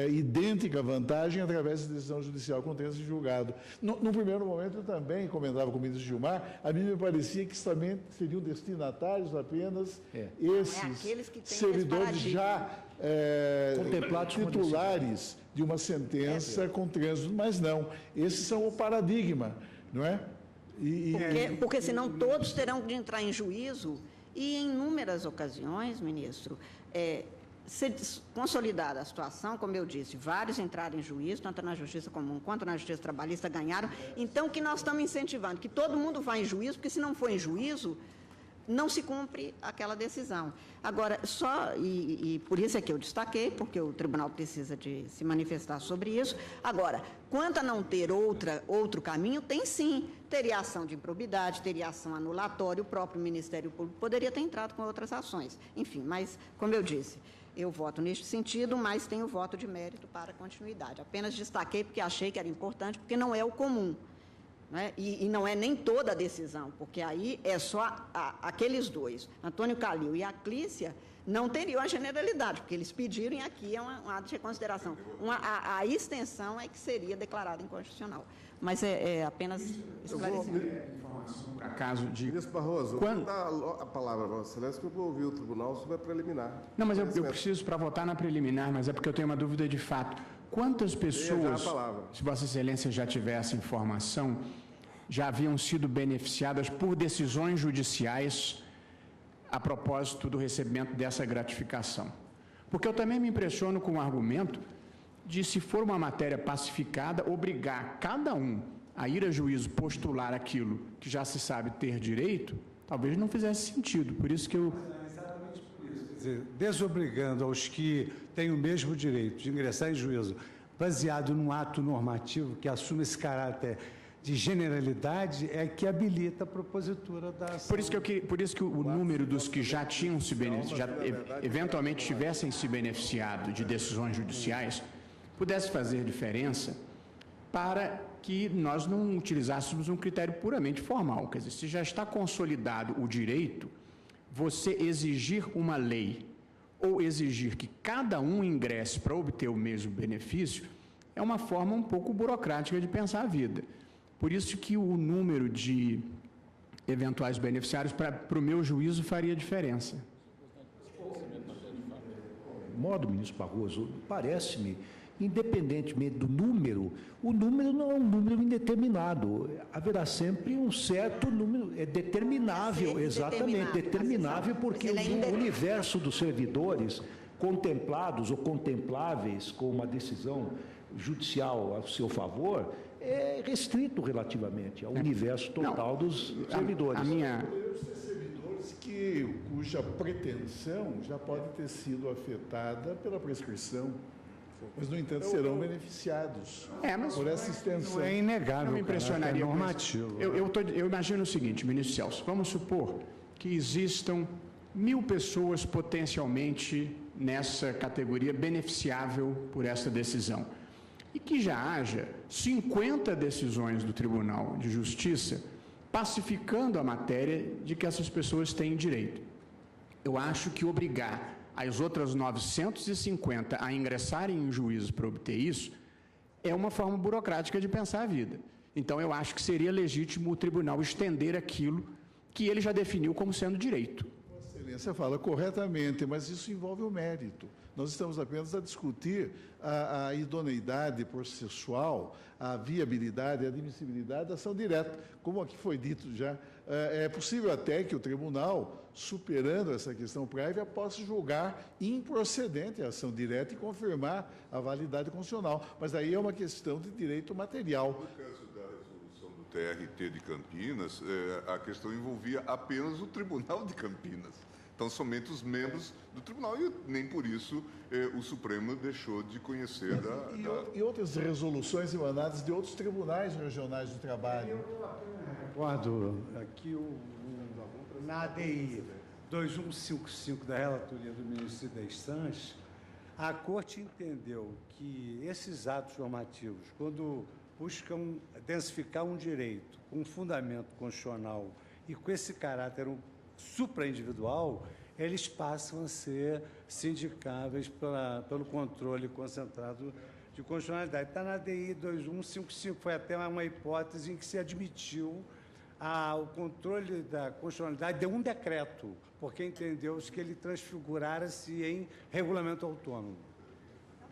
idêntica vantagem através da decisão judicial com trânsito de julgado. No primeiro momento, eu também comentava com o ministro Gilmar, a mim me parecia que também seriam destinatários apenas esses servidores já contemplados titulares de uma sentença com trânsito, mas não, esses são o paradigma, não é? Porque senão todos terão de entrar em juízo e, em inúmeras ocasiões, ministro, se consolidada a situação, como eu disse, vários entraram em juízo, tanto na Justiça Comum quanto na Justiça Trabalhista, ganharam. Então, o que nós estamos incentivando? Que todo mundo vá em juízo, porque se não for em juízo, não se cumpre aquela decisão. Agora, e por isso é que eu destaquei, porque o tribunal precisa de se manifestar sobre isso. Agora, quanto a não ter outro caminho, tem sim. Teria ação de improbidade, teria ação anulatória, o próprio Ministério Público poderia ter entrado com outras ações. Enfim, mas, como eu disse, eu voto neste sentido, mas tenho voto de mérito para a continuidade. Apenas destaquei porque achei que era importante, porque não é o comum, né? E não é nem toda a decisão, porque aí é só aqueles dois, Antônio Calil e a Clícia, não teriam a generalidade, porque eles pediram e aqui é um ato de reconsideração. A extensão é que seria declarada inconstitucional. Mas é apenas esclarecimento. Caso de... Ministro Barroso, vou dar a palavra a Vossa Excelência, que eu vou ouvir o tribunal sobre a preliminar. Não, mas eu preciso para votar na preliminar, mas é porque eu tenho uma dúvida de fato. Quantas pessoas, se Vossa Excelência já tivesse informação, já haviam sido beneficiadas por decisões judiciais a propósito do recebimento dessa gratificação? Porque eu também me impressiono com o argumento de, se for uma matéria pacificada, obrigar cada um a ir a juízo postular aquilo que já se sabe ter direito, talvez não fizesse sentido. Por isso que eu... Exatamente por isso. Quer dizer, desobrigando aos que têm o mesmo direito de ingressar em juízo, baseado num ato normativo que assume esse caráter de generalidade, é que habilita a propositura da ação. Por isso que o número dos que já tinham se beneficiado, eventualmente tivessem se beneficiado de decisões judiciais, pudesse fazer diferença para que nós não utilizássemos um critério puramente formal. Quer dizer, se já está consolidado o direito, você exigir uma lei ou exigir que cada um ingresse para obter o mesmo benefício é uma forma um pouco burocrática de pensar a vida. Por isso que o número de eventuais beneficiários, para o meu juízo, faria diferença. Modo, ministro Barroso, parece-me, independentemente do número, o número não é um número indeterminado. Haverá sempre um certo número, é determinável, exatamente, determinável, porque o universo dos servidores contemplados ou contempláveis com uma decisão judicial a seu favor é restrito relativamente ao universo total dos servidores. Cuja pretensão já pode ter sido afetada pela prescrição, mas, no entanto, serão beneficiados por essa extensão. É inegável. Não me impressionaria. Normativo. Eu imagino o seguinte, ministro Celso, vamos supor que existam 1.000 pessoas potencialmente nessa categoria beneficiável por essa decisão, e que já haja 50 decisões do Tribunal de Justiça pacificando a matéria de que essas pessoas têm direito. Eu acho que obrigar as outras 950 a ingressarem em juízo para obter isso é uma forma burocrática de pensar a vida. Então, eu acho que seria legítimo o tribunal estender aquilo que ele já definiu como sendo direito. Vossa Excelência fala corretamente, mas isso envolve o mérito. Nós estamos apenas a discutir a idoneidade processual, a viabilidade, a admissibilidade da ação direta. Como aqui foi dito já, é possível até que o tribunal, superando essa questão prévia, possa julgar improcedente a ação direta e confirmar a validade constitucional. Mas aí é uma questão de direito material. No caso da resolução do TRT de Campinas, a questão envolvia apenas o Tribunal de Campinas. Então, somente os membros do tribunal, e nem por isso o Supremo deixou de conhecer E outras resoluções emanadas de outros tribunais regionais do trabalho. Eu recordo aqui na ADI 2155 da relatoria do ministro Cidez Sanches, a Corte entendeu que esses atos normativos, quando buscam densificar um direito com um fundamento constitucional e com esse caráter supraindividual, eles passam a ser sindicáveis pelo controle concentrado de constitucionalidade. Está na ADI 2155, foi até uma hipótese em que se admitiu o controle da constitucionalidade de um decreto, porque entendeu-se que ele transfigurara-se em regulamento autônomo.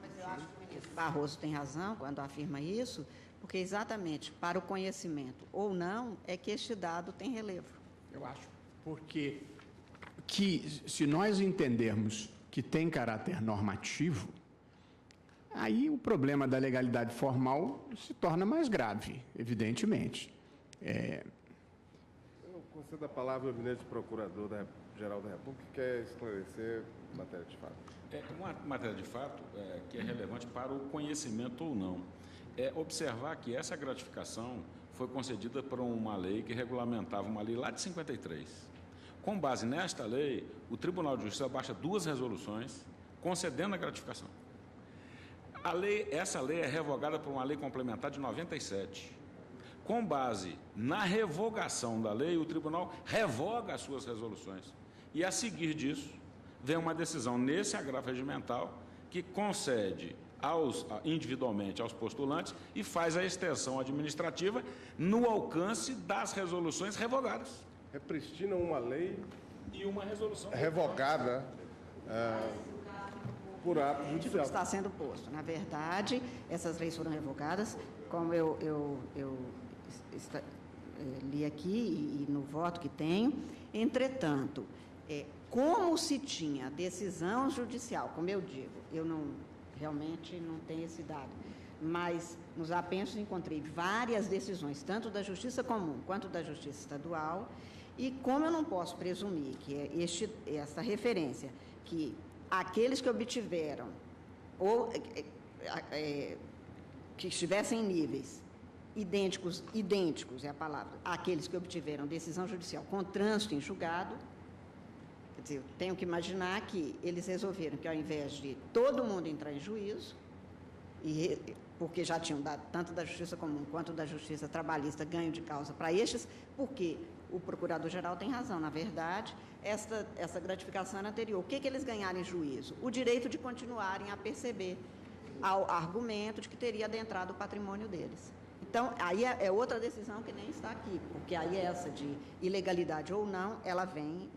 Mas eu acho que o ministro Barroso tem razão quando afirma isso, porque exatamente para o conhecimento ou não é que este dado tem relevo. Eu acho, porque se nós entendermos que tem caráter normativo, aí o problema da legalidade formal se torna mais grave, evidentemente. Eu concedo a palavra ao gabinete do Procurador-Geral da República, que quer esclarecer matéria de fato. Uma matéria de fato que é relevante para o conhecimento ou não. Observar que essa gratificação foi concedida por uma lei que regulamentava uma lei lá de 53. Com base nesta lei, o Tribunal de Justiça baixa 2 resoluções concedendo a gratificação. Essa lei é revogada por uma lei complementar de 97. Com base na revogação da lei, o tribunal revoga as suas resoluções. E, a seguir disso, vem uma decisão nesse agravo regimental que concede individualmente aos postulantes e faz a extensão administrativa no alcance das resoluções revogadas. Repristina uma lei e uma resolução revogada por ato Que judicial. está sendo posto. Na verdade, essas leis foram revogadas, como eu li aqui e no voto que tenho. Entretanto, como se tinha decisão judicial, como eu digo, eu realmente não tenho esse dado, mas nos apensos encontrei várias decisões, tanto da Justiça Comum quanto da Justiça Estadual, e como eu não posso presumir que essa referência, que aqueles que obtiveram, ou que estivessem em níveis idênticos é a palavra, àqueles que obtiveram decisão judicial com trânsito em julgado, quer dizer, eu tenho que imaginar que eles resolveram que, ao invés de todo mundo entrar em juízo, porque já tinham dado, tanto da Justiça Comum quanto da Justiça Trabalhista, ganho de causa para estes, porque o Procurador-Geral tem razão, na verdade, essa gratificação era anterior. O que eles ganharam em juízo? O direito de continuarem a perceber ao argumento de que teria adentrado o patrimônio deles. Então, aí é outra decisão que nem está aqui, porque aí essa de ilegalidade ou não, ela vem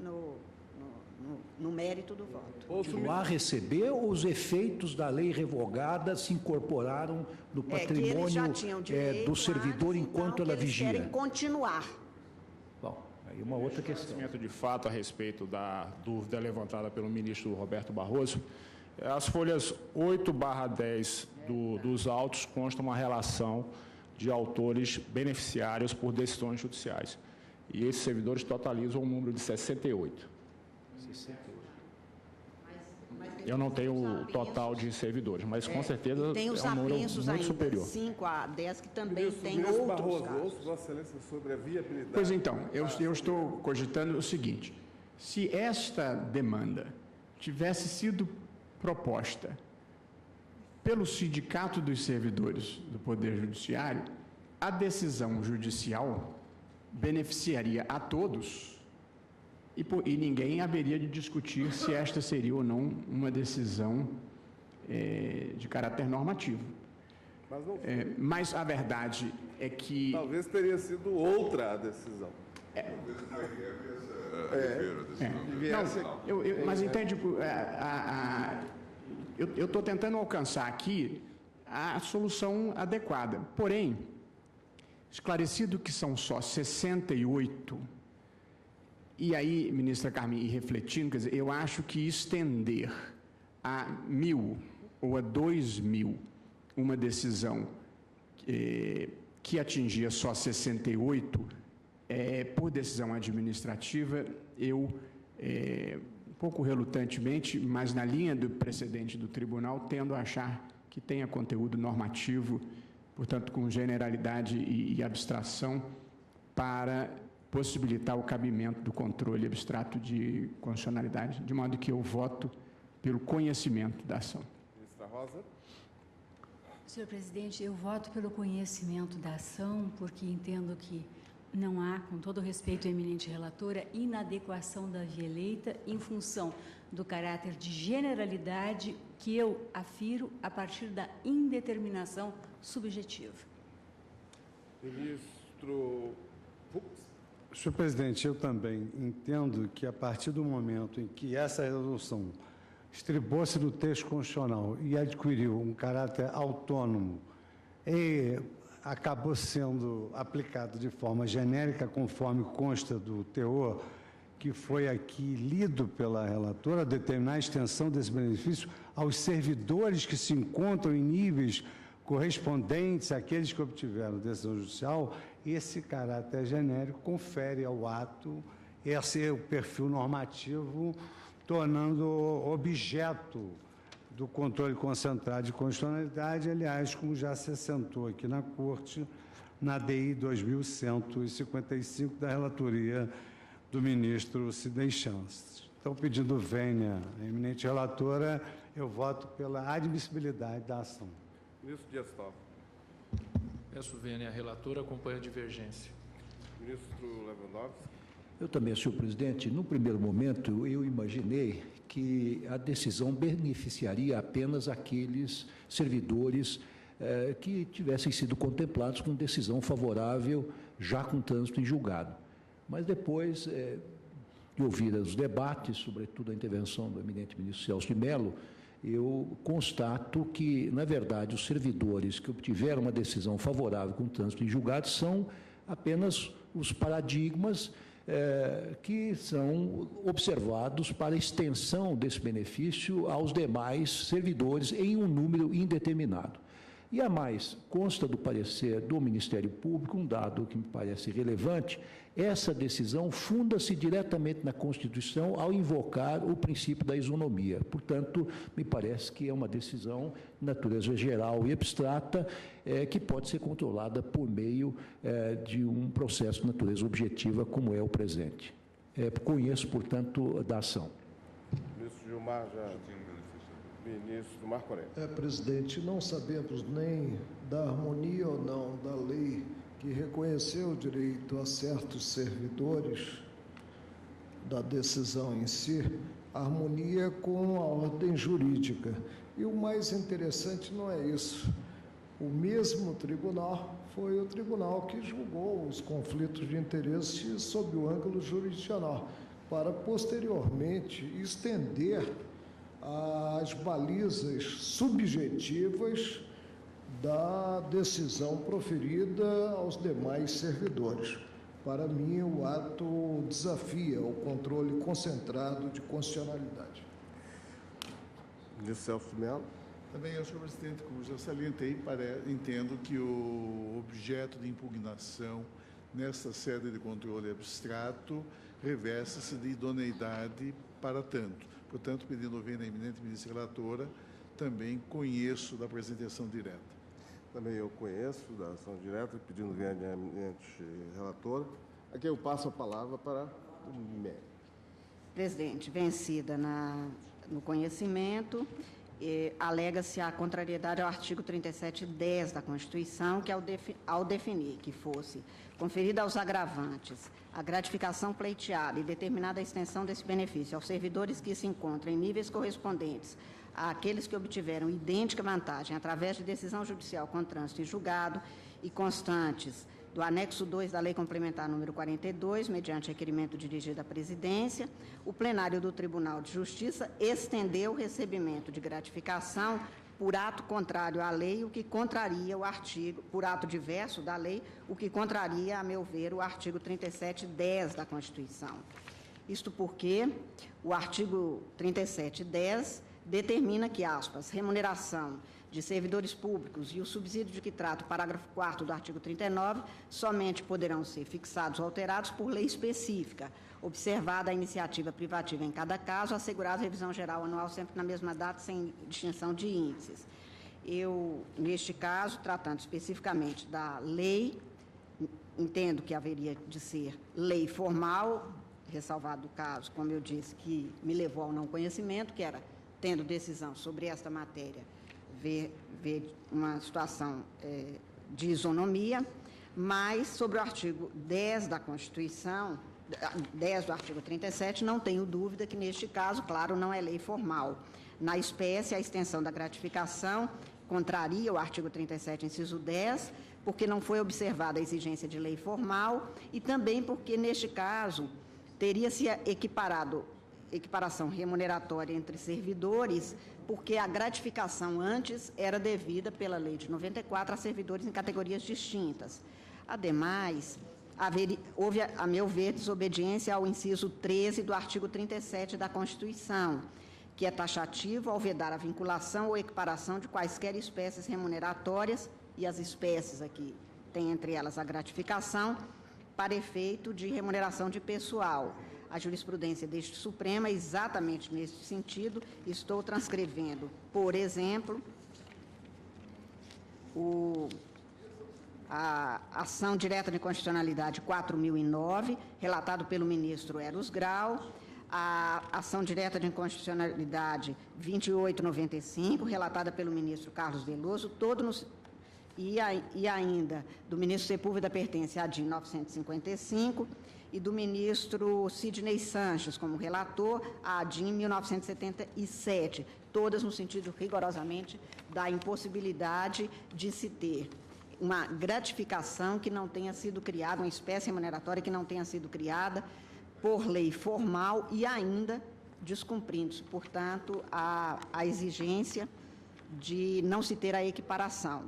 no mérito do voto. Continuar a receber, ou os efeitos da lei revogada se incorporaram no patrimônio do servidor enquanto ela vigia? Eles querem continuar. Bom, aí uma outra questão. De fato, a respeito da dúvida levantada pelo ministro Roberto Barroso, as folhas 8/10 dos autos constam uma relação de autores beneficiários por decisões judiciais. E esses servidores totalizam um número de 68. Eu não tenho o total de servidores, mas com certeza tem os é um número apensos muito ainda, superior. 5 a 10, que também tem Ministro outros Barroso, casos. ouço Vossa Excelência sobre a viabilidade. Pois então, eu estou cogitando o seguinte: se esta demanda tivesse sido proposta pelo Sindicato dos Servidores do Poder Judiciário, a decisão judicial beneficiaria a todos e ninguém haveria de discutir se esta seria ou não uma decisão de caráter normativo. Mas não mas a verdade é que... Talvez teria sido outra a decisão. Mas entende, eu estou tentando alcançar aqui a solução adequada. Porém, esclarecido que são só 68, e aí, ministra Carmen, e refletindo, quer dizer, eu acho que estender a 1.000 ou a 2.000 uma decisão que atingia só 68, por decisão administrativa, eu, um pouco relutantemente, mas na linha do precedente do tribunal, tendo a achar que tenha conteúdo normativo, portanto, com generalidade e abstração, para possibilitar o cabimento do controle abstrato de constitucionalidade, de modo que eu voto pelo conhecimento da ação. Ministra Rosa. Senhor presidente, eu voto pelo conhecimento da ação, porque entendo que não há, com todo o respeito à eminente relatora, inadequação da via eleita em função do caráter de generalidade que eu afiro a partir da indeterminação subjetiva. Ministro Fux. Senhor presidente, eu também entendo que a partir do momento em que essa resolução estribou-se no texto constitucional e adquiriu um caráter autônomo e acabou sendo aplicado de forma genérica, conforme consta do teor que foi aqui lido pela relatora, determinar a extensão desse benefício aos servidores que se encontram em níveis correspondentes àqueles que obtiveram decisão judicial, esse caráter genérico confere ao ato esse o perfil normativo, tornando objeto do controle concentrado de constitucionalidade, aliás, como já se assentou aqui na Corte, na DI 2155 da relatoria do ministro Sidney Chances. Então, pedindo vênia à eminente relatora eu voto pela admissibilidade da ação. Ministro Dias Toffoli. Peço vênia à relatora, acompanho a divergência. Ministro Lewandowski. Eu também, senhor presidente. No primeiro momento, eu imaginei que a decisão beneficiaria apenas aqueles servidores que tivessem sido contemplados com decisão favorável, já com trânsito em julgado. Mas depois de ouvir os debates, sobretudo a intervenção do eminente ministro Celso de Mello, eu constato que, na verdade, os servidores que obtiveram uma decisão favorável com trânsito em julgado são apenas os paradigmas que são observados para a extensão desse benefício aos demais servidores em um número indeterminado. E a mais, consta do parecer do Ministério Público, um dado que me parece relevante, essa decisão funda-se diretamente na Constituição ao invocar o princípio da isonomia. Portanto, me parece que é uma decisão de natureza geral e abstrata que pode ser controlada por meio de um processo de natureza objetiva, como é o presente. Conheço, portanto, da ação. Ministro Gilmar Jardim. Ministro Marco Aurélio. Presidente, não sabemos nem da harmonia ou não da lei que reconheceu o direito a certos servidores da decisão em si, harmonia com a ordem jurídica. E o mais interessante não é isso. O mesmo tribunal foi o tribunal que julgou os conflitos de interesse sob o ângulo jurisdicional, para posteriormente estender as balizas subjetivas da decisão proferida aos demais servidores. Para mim, o ato desafia o controle concentrado de constitucionalidade. Ministro Celso de Mello. Também, senhor presidente, como já salientei, entendo que o objeto de impugnação nesta sede de controle abstrato reveste-se de idoneidade para tanto. Portanto, pedindo vênia à eminente ministra relatora, também conheço da apresentação direta. Também eu conheço da ação direta, pedindo vênia à eminente relatora. Aqui eu passo a palavra para o MEC. Presidente, vencida no conhecimento, alega-se a contrariedade ao artigo 3710 da Constituição, que ao definir que fosse conferida aos agravantes a gratificação pleiteada e determinada a extensão desse benefício aos servidores que se encontram em níveis correspondentes àqueles que obtiveram idêntica vantagem através de decisão judicial com trânsito e julgado e constantes do anexo 2 da Lei Complementar número 42, mediante requerimento dirigido à presidência, o plenário do Tribunal de Justiça estendeu o recebimento de gratificação por ato contrário à lei, o que contraria o artigo, por ato diverso da lei, o que contraria, a meu ver, o artigo 3710 da Constituição. Isto porque o artigo 3710 determina que, aspas, remuneração de servidores públicos e o subsídio de que trata o parágrafo 4º do artigo 39 somente poderão ser fixados ou alterados por lei específica, observada a iniciativa privativa em cada caso, assegurada a revisão geral anual sempre na mesma data, sem distinção de índices. Eu, neste caso, tratando especificamente da lei, entendo que haveria de ser lei formal, ressalvado o caso, como eu disse, que me levou ao não conhecimento, que era, tendo decisão sobre esta matéria, ver uma situação de isonomia, mas sobre o artigo 10 da Constituição, 10 do artigo 37, não tenho dúvida que, neste caso, claro, não é lei formal. Na espécie, a extensão da gratificação contraria o artigo 37, inciso 10, porque não foi observada a exigência de lei formal e também porque, neste caso, teria-se equiparação remuneratória entre servidores, porque a gratificação antes era devida pela lei de 94 a servidores em categorias distintas. Ademais, houve, a meu ver, desobediência ao inciso 13 do artigo 37 da Constituição, que é taxativo ao vedar a vinculação ou equiparação de quaisquer espécies remuneratórias, e as espécies aqui tem entre elas a gratificação, para efeito de remuneração de pessoal. A jurisprudência deste Supremo é exatamente nesse sentido. Estou transcrevendo, por exemplo, a ação direta de constitucionalidade 4009, relatado pelo ministro Eros Grau, a ação direta de inconstitucionalidade 2895, relatada pelo ministro Carlos Veloso, e ainda do ministro Sepúlveda pertence à DIN 955, e do ministro Sidney Sanches, como relator, à DIN 1977, todas no sentido rigorosamente da impossibilidade de se ter uma gratificação que não tenha sido criada, uma espécie remuneratória que não tenha sido criada por lei formal e ainda descumprindo-se, portanto, a exigência de não se ter a equiparação.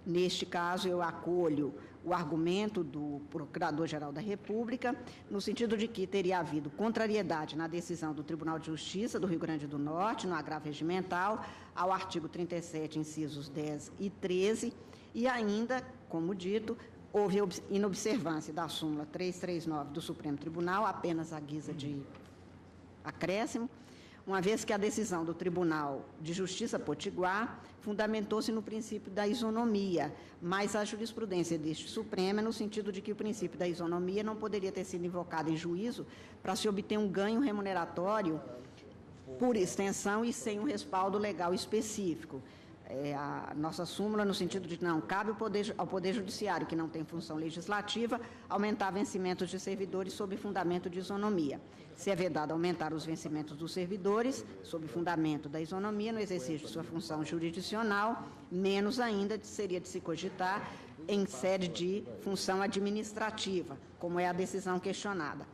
Neste caso, eu acolho o argumento do Procurador-Geral da República, no sentido de que teria havido contrariedade na decisão do Tribunal de Justiça do Rio Grande do Norte, no agravo regimental, ao artigo 37, incisos 10 e 13, e ainda, como dito, houve inobservância da súmula 339 do Supremo Tribunal, apenas à guisa de acréscimo, uma vez que a decisão do Tribunal de Justiça Potiguar fundamentou-se no princípio da isonomia, mas a jurisprudência deste Supremo é no sentido de que o princípio da isonomia não poderia ter sido invocado em juízo para se obter um ganho remuneratório por extensão e sem um respaldo legal específico. A nossa súmula, no sentido de que não cabe ao Poder Judiciário, que não tem função legislativa, aumentar vencimentos de servidores sob fundamento de isonomia. Se é vedado aumentar os vencimentos dos servidores, sob fundamento da isonomia, no exercício de sua função jurisdicional, menos ainda seria de se cogitar em sede de função administrativa, como é a decisão questionada.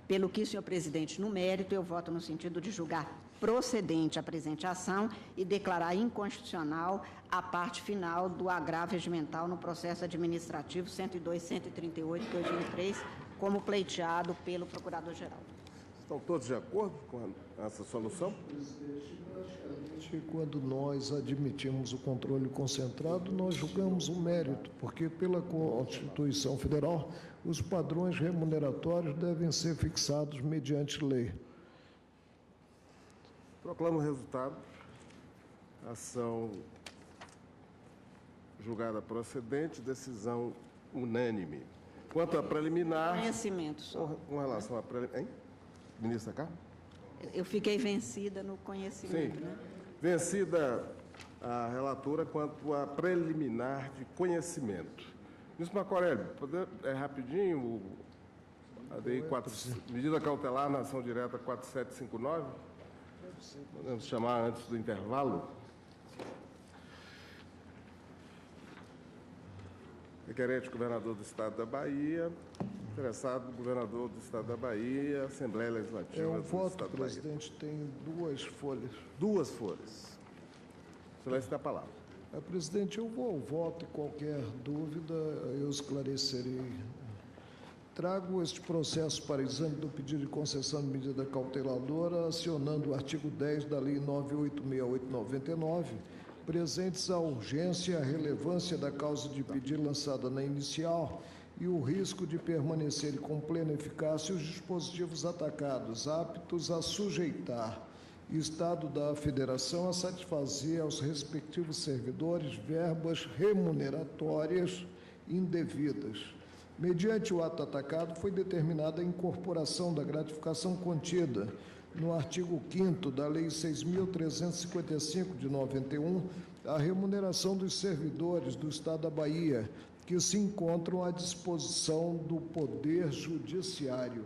Pelo que, senhor presidente, no mérito, eu voto no sentido de julgar procedente a presente ação e declarar inconstitucional a parte final do agravo regimental no processo administrativo 102.138 de 2003, como pleiteado pelo Procurador-Geral. Estão todos de acordo com essa solução? Quando nós admitimos o controle concentrado, nós julgamos o mérito, porque pela Constituição Federal, os padrões remuneratórios devem ser fixados mediante lei. Proclamo o resultado. Ação julgada procedente, decisão unânime. Quanto à preliminar... Conhecimento só. Com relação à preliminar... Hein? Ministra Carla? Eu fiquei vencida no conhecimento. Sim. Né? Vencida a relatora quanto à preliminar de conhecimento. Ministro Marco Aurélio, rapidinho, medida cautelar na ação direta 4759, podemos chamar antes do intervalo. Requerente governador do Estado da Bahia, interessado governador do Estado da Bahia, Assembleia Legislativa do voto, Estado da Bahia. presidente, tem 2 folhas. 2 folhas. Excelência, tem a palavra. Presidente, eu vou ao voto e qualquer dúvida eu esclarecerei. Trago este processo para exame do pedido de concessão de medida cauteladora, acionando o artigo 10 da Lei 9868/99, presentes a urgência e a relevância da causa de pedido lançada na inicial e o risco de permanecerem com plena eficácia os dispositivos atacados, aptos a sujeitar Estado da Federação a satisfazer aos respectivos servidores verbas remuneratórias indevidas. Mediante o ato atacado, foi determinada a incorporação da gratificação contida no artigo 5º da Lei 6.355, de 91, a remuneração dos servidores do Estado da Bahia, que se encontram à disposição do Poder Judiciário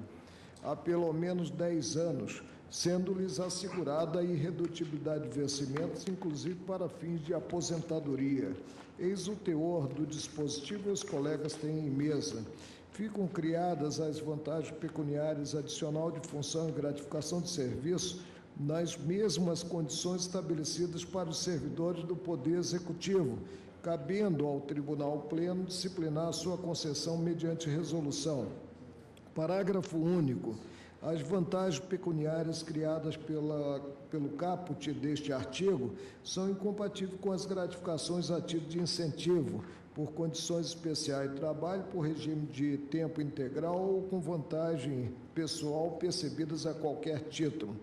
há pelo menos 10 anos, sendo-lhes assegurada a irredutibilidade de vencimentos, inclusive para fins de aposentadoria. Eis o teor do dispositivo e os colegas têm em mesa. Ficam criadas as vantagens pecuniárias adicional de função e gratificação de serviço nas mesmas condições estabelecidas para os servidores do Poder Executivo, cabendo ao Tribunal Pleno disciplinar a sua concessão mediante resolução. Parágrafo único. As vantagens pecuniárias criadas pelo caput deste artigo são incompatíveis com as gratificações a título de incentivo, por condições especiais de trabalho, por regime de tempo integral ou com vantagem pessoal percebidas a qualquer título.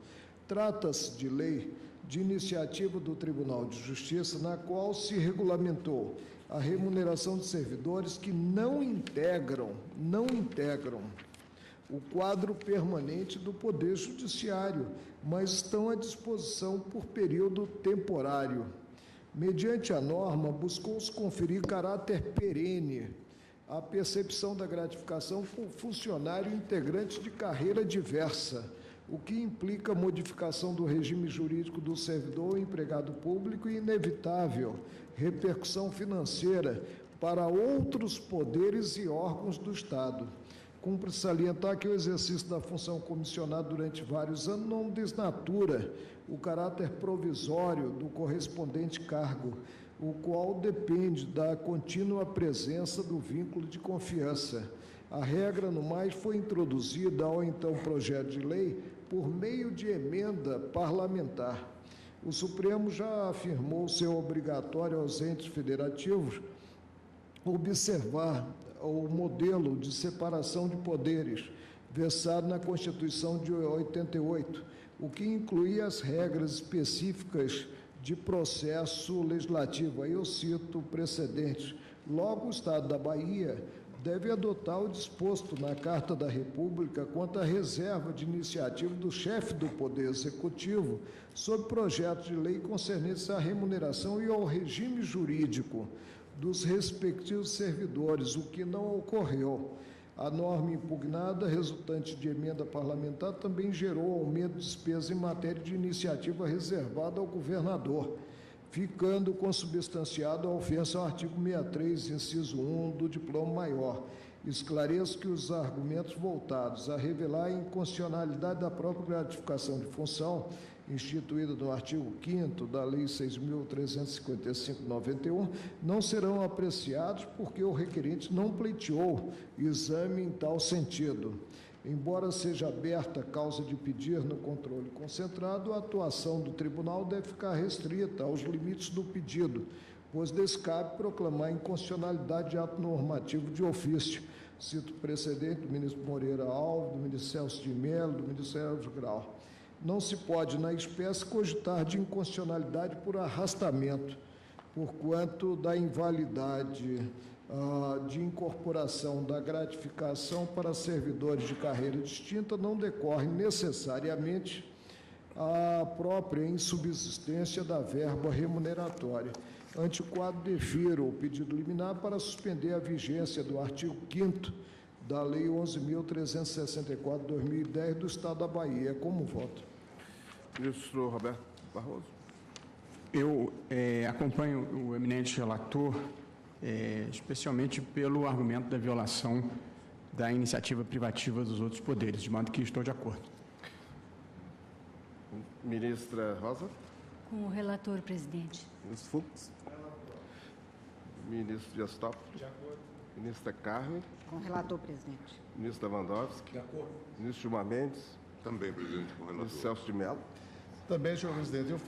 Trata-se de lei de iniciativa do Tribunal de Justiça, na qual se regulamentou a remuneração de servidores que não integram o quadro permanente do Poder Judiciário, mas estão à disposição por período temporário. Mediante a norma, buscou-se conferir caráter perene à percepção da gratificação por funcionário integrante de carreira diversa, o que implica modificação do regime jurídico do servidor ou empregado público e inevitável repercussão financeira para outros poderes e órgãos do Estado. Cumpre salientar que o exercício da função comissionada durante vários anos não desnatura o caráter provisório do correspondente cargo, o qual depende da contínua presença do vínculo de confiança. A regra, no mais, foi introduzida ao então projeto de lei por meio de emenda parlamentar. O Supremo já afirmou ser obrigatório aos entes federativos observar o modelo de separação de poderes versado na Constituição de 88, o que incluía as regras específicas de processo legislativo. Aí eu cito precedentes. Logo, o Estado da Bahia deve adotar o disposto na Carta da República quanto à reserva de iniciativa do chefe do Poder Executivo sobre projetos de lei concernentes à remuneração e ao regime jurídico dos respectivos servidores, o que não ocorreu. A norma impugnada, resultante de emenda parlamentar, também gerou aumento de despesa em matéria de iniciativa reservada ao governador, ficando consubstanciado a ofensa ao artigo 63, inciso 1 do diploma maior. Esclareço que os argumentos voltados a revelar a inconstitucionalidade da própria gratificação de função, instituída no artigo 5º da Lei 6.355/91, não serão apreciados porque o requerente não pleiteou exame em tal sentido. Embora seja aberta a causa de pedir no controle concentrado, a atuação do tribunal deve ficar restrita aos limites do pedido, pois descabe proclamar a inconstitucionalidade de ato normativo de ofício. Cito precedente do ministro Moreira Alves, do ministro Celso de Mello, do ministro Sérgio Grau. Não se pode, na espécie, cogitar de inconstitucionalidade por arrastamento, porquanto da invalidade de incorporação da gratificação para servidores de carreira distinta não decorre necessariamente a própria insubsistência da verba remuneratória. Ante o quadro, defiro o pedido liminar para suspender a vigência do artigo 5º da Lei 11.364/2010 do Estado da Bahia. Como voto? Ministro Roberto Barroso. Eu acompanho o eminente relator, especialmente pelo argumento da violação da iniciativa privativa dos outros poderes, de modo que estou de acordo. Ministra Rosa. Com o relator, presidente. Ministro Fux. Ministro Dias Toffoli. De acordo. Ministra Carmen. Com o relator, presidente. Ministro Lewandowski. De acordo. Ministro Gilmar Mendes. Também, presidente, com o relator. Ministro Celso de Mello. Também, senhor presidente, eu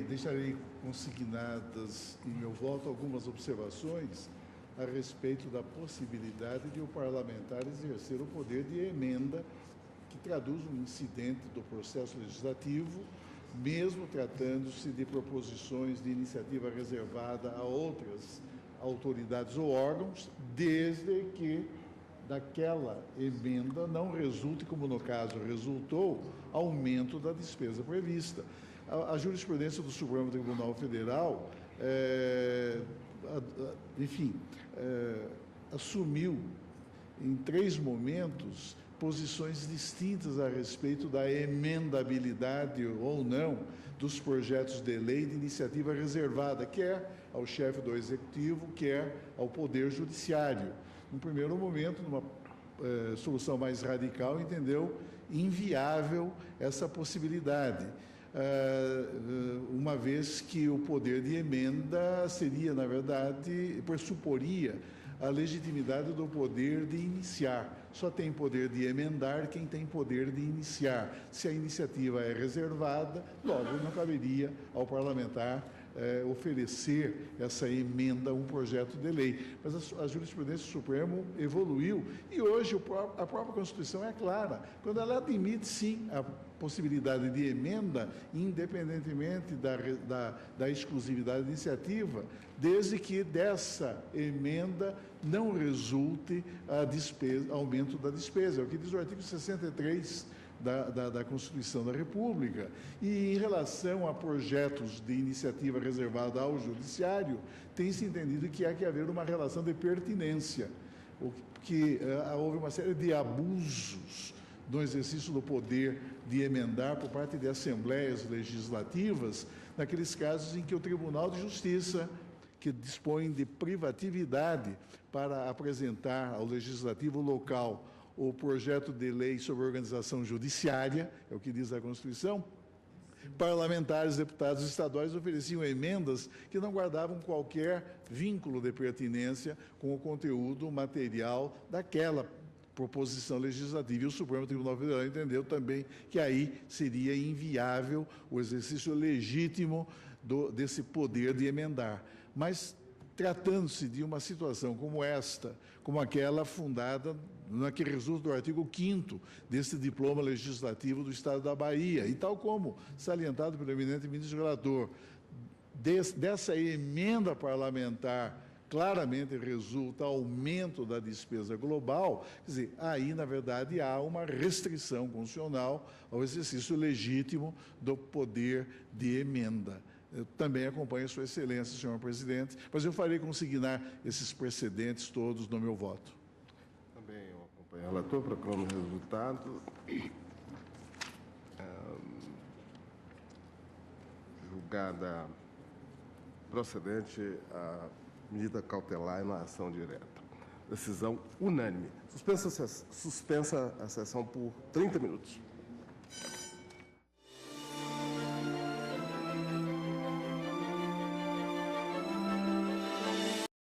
deixarei consignadas em meu voto algumas observações a respeito da possibilidade de o parlamentar exercer o poder de emenda que traduz um incidente do processo legislativo, mesmo tratando-se de proposições de iniciativa reservada a outras autoridades ou órgãos, desde que daquela emenda não resulte, como no caso resultou, aumento da despesa prevista. A jurisprudência do Supremo Tribunal Federal, assumiu em 3 momentos posições distintas a respeito da emendabilidade ou não dos projetos de lei de iniciativa reservada, quer ao chefe do Executivo, quer ao Poder Judiciário. No primeiro momento, numa solução mais radical, entendeu inviável essa possibilidade, uma vez que o poder de emenda seria, na verdade, pressuporia a legitimidade do poder de iniciar. Só tem poder de emendar quem tem poder de iniciar. Se a iniciativa é reservada, logo não caberia ao parlamentar oferecer essa emenda a um projeto de lei. Mas a jurisprudência do Supremo evoluiu e hoje a própria Constituição é clara. Quando ela admite, sim, a possibilidade de emenda, independentemente da exclusividade da iniciativa, desde que dessa emenda não resulte aumento da despesa. É o que diz o artigo 63 da Constituição da República. E em relação a projetos de iniciativa reservada ao Judiciário, tem-se entendido que há que haver uma relação de pertinência, porque houve uma série de abusos no exercício do poder de emendar por parte de assembleias legislativas, naqueles casos em que o Tribunal de Justiça, que dispõe de privatividade para apresentar ao Legislativo local o projeto de lei sobre organização judiciária, é o que diz a Constituição, parlamentares, deputados estaduais ofereciam emendas que não guardavam qualquer vínculo de pertinência com o conteúdo material daquela proposição legislativa. E o Supremo Tribunal Federal entendeu também que aí seria inviável o exercício legítimo desse poder de emendar. Mas, tratando-se de uma situação como esta, como aquela fundada, que resulta do artigo 5º desse diploma legislativo do Estado da Bahia, e tal como salientado pelo eminente ministro relator, dessa emenda parlamentar claramente resulta aumento da despesa global, quer dizer, aí, na verdade, há uma restrição constitucional ao exercício legítimo do poder de emenda. Eu também acompanho a Sua Excelência, senhor presidente, mas eu farei consignar esses precedentes todos no meu voto. Também eu acompanho o relator, proclamo o resultado. Julgada procedente a medida cautelar e na ação direta. Decisão unânime. Suspensa a sessão por 30 minutos.